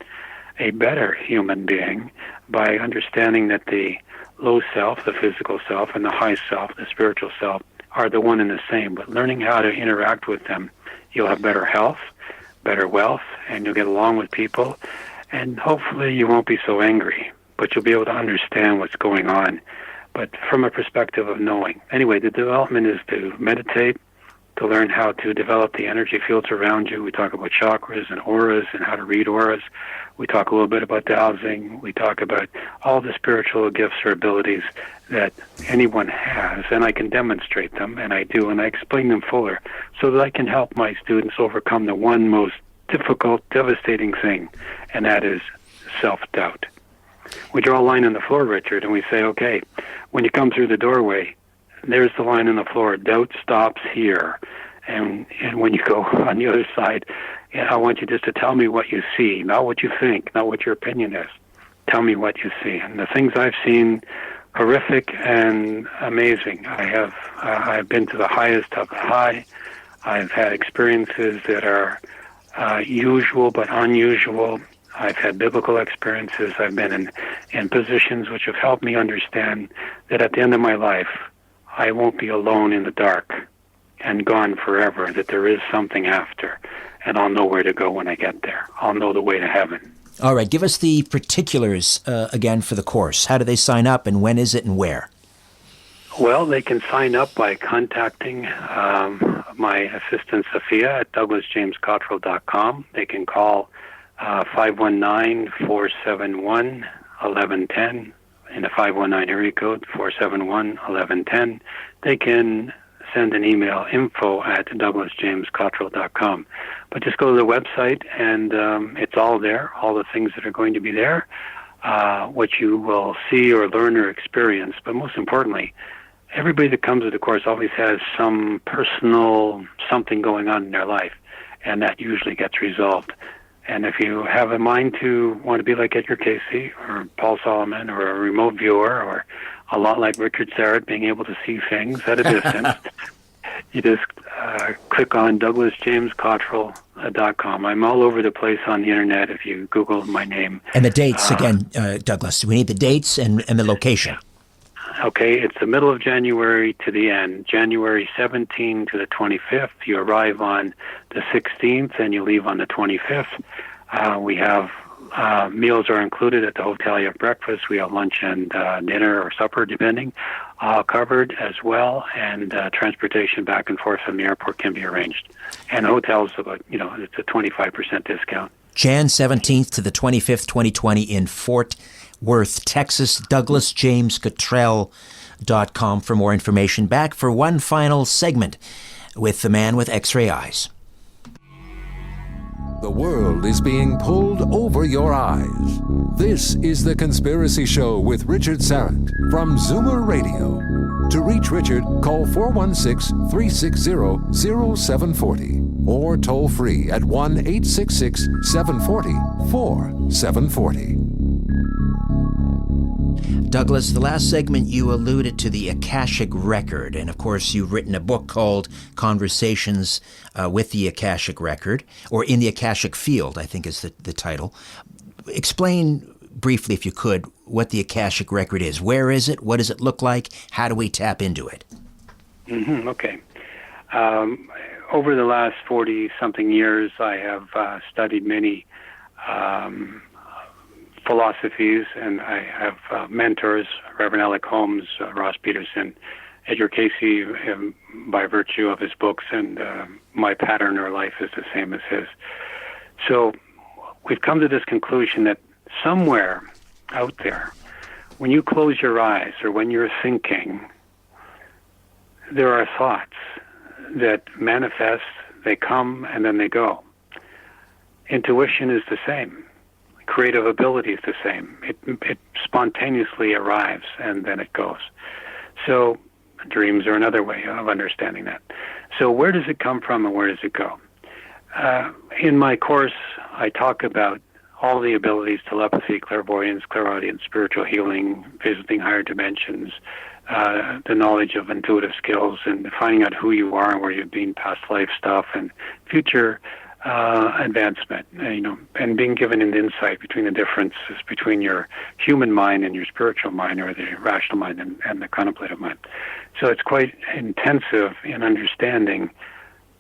a better human being by understanding that the low self, the physical self, and the high self, the spiritual self, are the one and the same, but learning how to interact with them you'll have better health, better wealth, and you'll get along with people, and hopefully you won't be so angry, but you'll be able to understand what's going on, but from a perspective of knowing. Anyway, the development is to meditate, to learn how to develop the energy fields around you. We talk about chakras and auras and how to read auras. We talk a little bit about dowsing. We talk about all the spiritual gifts or abilities that anyone has, and I can demonstrate them, and I do, and I explain them fuller so that I can help my students overcome the one most difficult, devastating thing, and that is self-doubt. We draw a line on the floor, Richard, and we say, okay, when you come through the doorway, there's the line on the floor. Doubt stops here. And when you go on the other side, I want you just to tell me what you see, not what you think, not what your opinion is. Tell me what you see. And the things I've seen, horrific and amazing. I've been to the highest of the high. I've had experiences that are usual but unusual. I've had biblical experiences. I've been in positions which have helped me understand that at the end of my life, I won't be alone in the dark and gone forever, that there is something after, and I'll know where to go when I get there. I'll know the way to heaven. All right, give us the particulars again for the course. How do they sign up, and when is it, and where? Well, they can sign up by contacting my assistant, Sophia, at douglasjamescottrell.com. They can call 519-471-1110. In the 519 area code, 471-1110. They can send an email, info@douglasjamescottrell.com. But just go to the website, and it's all there, all the things that are going to be there, what you will see or learn or experience. But most importantly, everybody that comes to the course always has some personal something going on in their life, and that usually gets resolved. And if you have a mind to want to be like Edgar Cayce or Paul Solomon or a remote viewer or a lot like Richard Serrett, being able to see things at a distance, you just click on douglasjamescottrell.com. I'm all over the place on the internet if you Google my name. And the dates, again, Douglas. We need the dates and the location. Okay, it's the middle of January to the end, January 17 to the 25th. You arrive on the 16th and you leave on the 25th. We have meals are included at the hotel. You have breakfast. We have lunch and dinner or supper, depending, covered as well. And transportation back and forth from the airport can be arranged. And hotels, about it's a 25% discount. Jan 17th to the 25th, 2020 in Fort Worth, Texas. DouglasJamesCottrell.com for more information. Back for one final segment with the man with X-ray eyes. The world is being pulled over your eyes. This is The Conspiracy Show with Richard Serrett from Zoomer Radio. To reach Richard, call 416-360-0740 or toll free at 1-866-740-4740. Douglas, the last segment you alluded to the Akashic Record, and of course you've written a book called Conversations with the Akashic Record, or In the Akashic Field, I think is the title. Explain briefly, if you could, what the Akashic Record is. Where is it? What does it look like? How do we tap into it? Okay. Over the last 40-something years, I have studied many philosophies, and I have mentors, Reverend Alec Holmes, Ross Peterson, Edgar Cayce, by virtue of his books, and my pattern or life is the same as his. So we've come to this conclusion that somewhere out there, when you close your eyes or when you're thinking, there are thoughts that manifest, they come, and then they go. Intuition is the same. Creative ability is the same. It spontaneously arrives and then it goes. So dreams are another way of understanding that. So where does it come from and where does it go? In my course, I talk about all the abilities: telepathy, clairvoyance, clairaudience, spiritual healing, visiting higher dimensions, the knowledge of intuitive skills, and finding out who you are and where you've been, past life stuff, and future advancement, and being given an insight between the differences between your human mind and your spiritual mind, or the rational mind and the contemplative mind. So it's quite intensive in understanding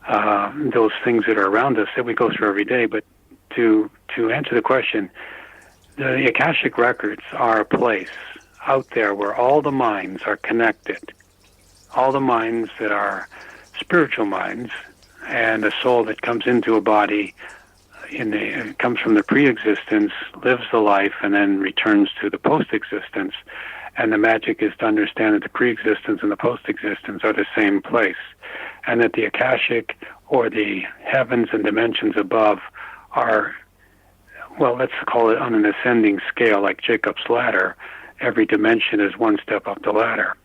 those things that are around us that we go through every day. But to answer the question, the Akashic records are a place out there where all the minds are connected, all the minds that are spiritual minds, and a soul that comes into a body comes from the pre-existence, lives the life, and then returns to the post-existence. And the magic is to understand that the pre-existence and the post-existence are the same place, and that the Akashic, or the heavens and dimensions above, are, well, let's call it on an ascending scale, like Jacob's ladder. Every dimension is one step up the ladder.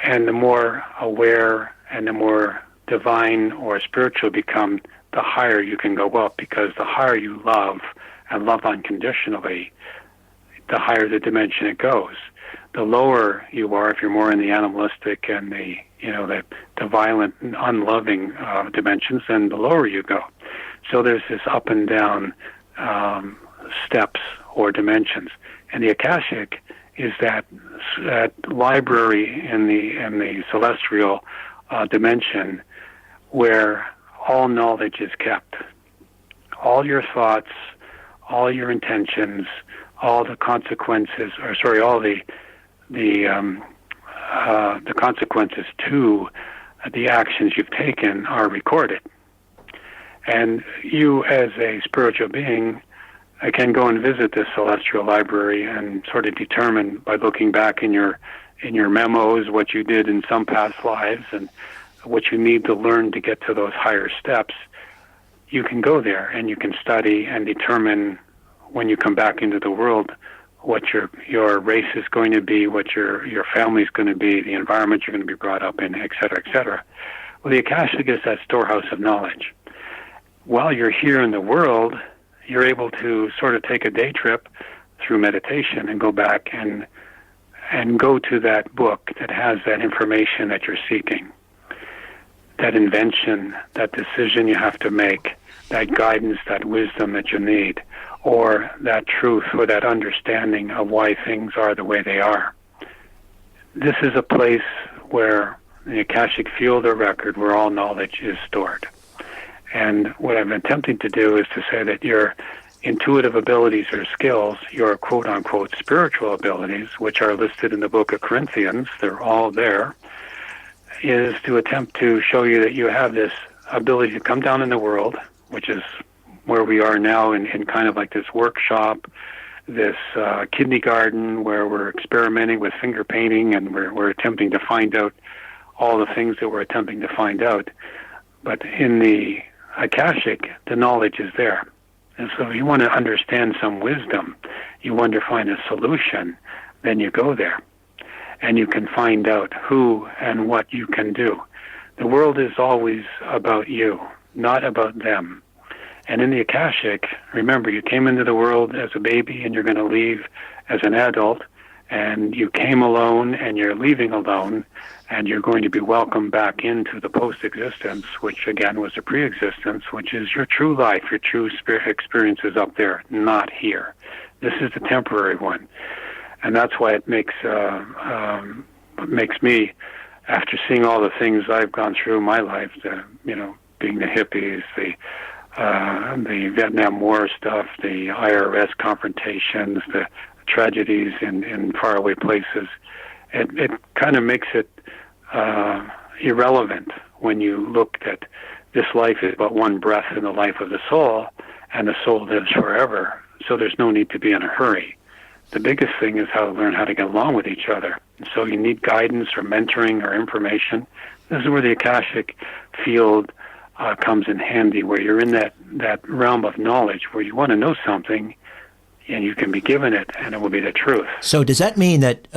And the more aware and the more divine or spiritual you become, the higher you can go up, because the higher you love, and love unconditionally, the higher the dimension it goes. The lower you are, if you're more in the animalistic and the violent and unloving dimensions, then the lower you go. So there's this up and down steps or dimensions. And the Akashic is that library in the celestial dimension where all knowledge is kept. All your thoughts, all your intentions, all the consequences, all the consequences to the actions you've taken are recorded. And you, as a spiritual being, can go and visit this celestial library and sort of determine, by looking back in your memos, what you did in some past lives and what you need to learn to get to those higher steps. You can go there and you can study and determine, when you come back into the world, what your race is going to be, what your family is going to be, the environment you're going to be brought up in, et cetera, et cetera. Well, the Akashic is that storehouse of knowledge. While you're here in the world, you're able to sort of take a day trip through meditation and go back and go to that book that has that information that you're seeking, that invention, that decision you have to make, that guidance, that wisdom that you need, or that truth or that understanding of why things are the way they are. This is a place where the Akashic field or record, where all knowledge is stored. And what I'm attempting to do is to say that your intuitive abilities or skills, your quote-unquote spiritual abilities, which are listed in the book of Corinthians, they're all there, is to attempt to show you that you have this ability to come down in the world, which is where we are now in kind of like this workshop, this kindergarten where we're experimenting with finger painting, and we're attempting to find out all the things that we're attempting to find out. But in the Akashic, the knowledge is there. And so if you want to understand some wisdom, you want to find a solution, then you go there. And you can find out who and what you can do. The world is always about you, not about them. And in the Akashic, remember, you came into the world as a baby and you're going to leave as an adult, and you came alone and you're leaving alone, and you're going to be welcomed back into the post-existence, which again was a pre-existence, which is your true life, your true spirit experiences up there, not here. This is the temporary one. And that's why it makes me, after seeing all the things I've gone through in my life, being the hippies, the Vietnam War stuff, the IRS confrontations, the tragedies in faraway places, it kind of makes it irrelevant when you look at this life is but one breath in the life of the soul, and the soul lives forever, so there's no need to be in a hurry. The biggest thing is how to learn how to get along with each other. So you need guidance or mentoring or information. This is where the Akashic field comes in handy, where you're in that realm of knowledge where you want to know something and you can be given it and it will be the truth. So does that mean that,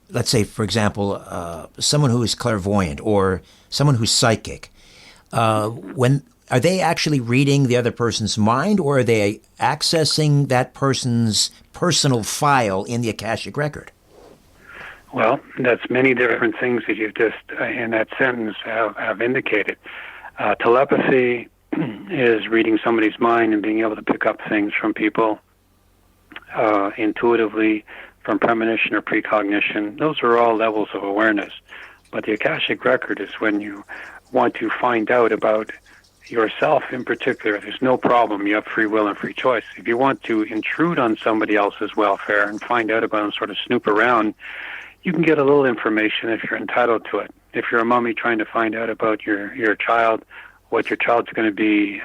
let's say, for example, someone who is clairvoyant or someone who's psychic, are they actually reading the other person's mind, or are they accessing that person's personal file in the Akashic record? Well, that's many different things that you've just, in that sentence, have indicated. Telepathy is reading somebody's mind and being able to pick up things from people intuitively, from premonition or precognition. Those are all levels of awareness. But the Akashic record is when want to find out about yourself in particular, there's no problem. You have free will and free choice. If you want to intrude on somebody else's welfare and find out about them, sort of snoop around, you can get a little information if you're entitled to it. If you're a mommy trying to find out about your child, what your child's going to be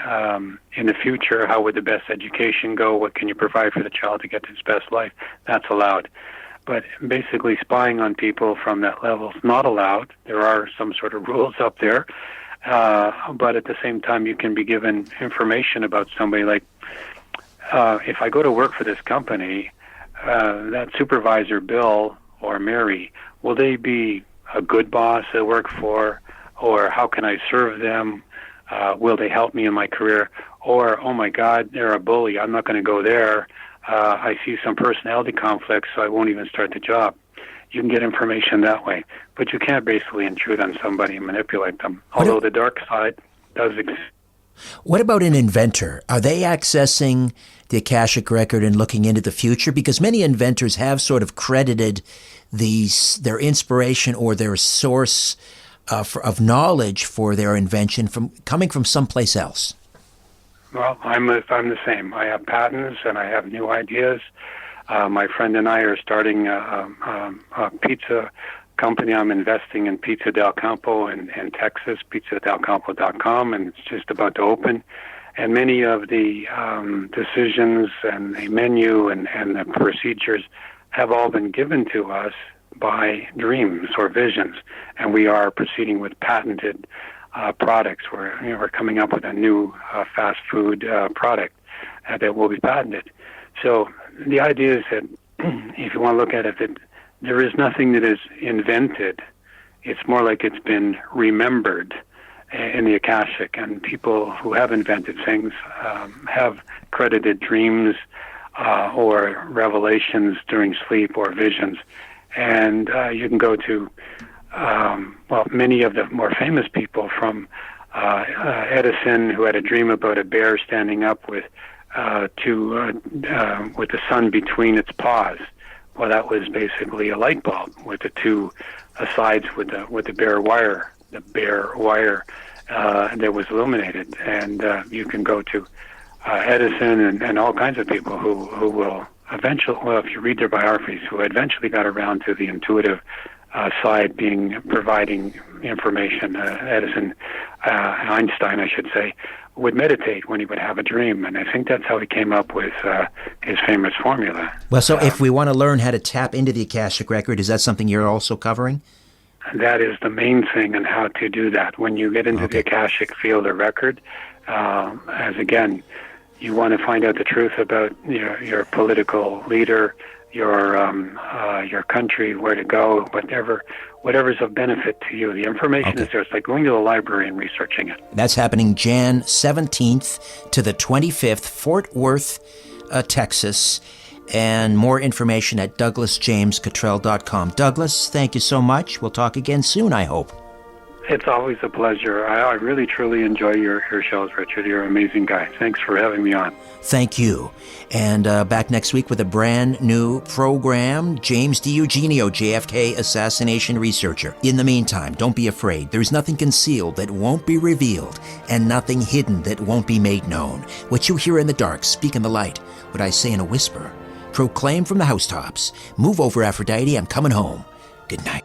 in the future, how would the best education go, what can you provide for the child to get his best life, that's allowed. But basically spying on people from that level is not allowed. There are some sort of rules up there. But at the same time, you can be given information about somebody. Like, if I go to work for this company, that supervisor, Bill or Mary, will they be a good boss I work for? Or how can I serve them? Will they help me in my career? Or, oh my God, they're a bully, I'm not going to go there. I see some personality conflicts, so I won't even start the job. You can get information that way, but you can't basically intrude on somebody and manipulate them, although the dark side does exist. What about an inventor? Are they accessing the Akashic record and looking into the future? Because many inventors have sort of credited their inspiration or their source of knowledge for their invention coming from someplace else. Well, I'm the same. I have patents and I have new ideas. My friend and I are starting a pizza company. I'm investing in Pizza Del Campo in Texas, pizzadelcampo.com, and it's just about to open. And many of the decisions and the menu and the procedures have all been given to us by dreams or visions. And we are proceeding with patented products. We're coming up with a new fast food product that will be patented. So the idea is that if you want to look at it, that there is nothing that is invented. It's more like it's been remembered in the Akashic, and people who have invented things have credited dreams or revelations during sleep or visions. And you can go to, many of the more famous people, from Edison, who had a dream about a bear standing up with the sun between its paws. Well, that was basically a light bulb with the two sides with the bare wire. The bare wire that was illuminated, and you can go to Edison and all kinds of people who will eventually, well, if you read their biographies, who eventually got around to the intuitive side, providing information. Edison, Einstein, I should say, would meditate when he would have a dream, and I think that's how he came up with his famous formula. Well, so if we want to learn how to tap into the Akashic record, is that something you're also covering? That is the main thing, and how to do that. When you get into the Akashic field or record, as again, you want to find out the truth about your political leader, your country, where to go, whatever's of benefit to you. The information is there. It's like going to the library and researching it. That's happening Jan 17th to the 25th, Fort Worth, Texas. And more information at DouglasJamesCottrell.com. Douglas, thank you so much. We'll talk again soon, I hope. It's always a pleasure. I really, truly enjoy your shows, Richard. You're an amazing guy. Thanks for having me on. Thank you. And back next week with a brand new program, James DiEugenio, JFK assassination researcher. In the meantime, don't be afraid. There's nothing concealed that won't be revealed, and nothing hidden that won't be made known. What you hear in the dark, speak in the light. What I say in a whisper, proclaim from the housetops. Move over, Aphrodite, I'm coming home. Good night.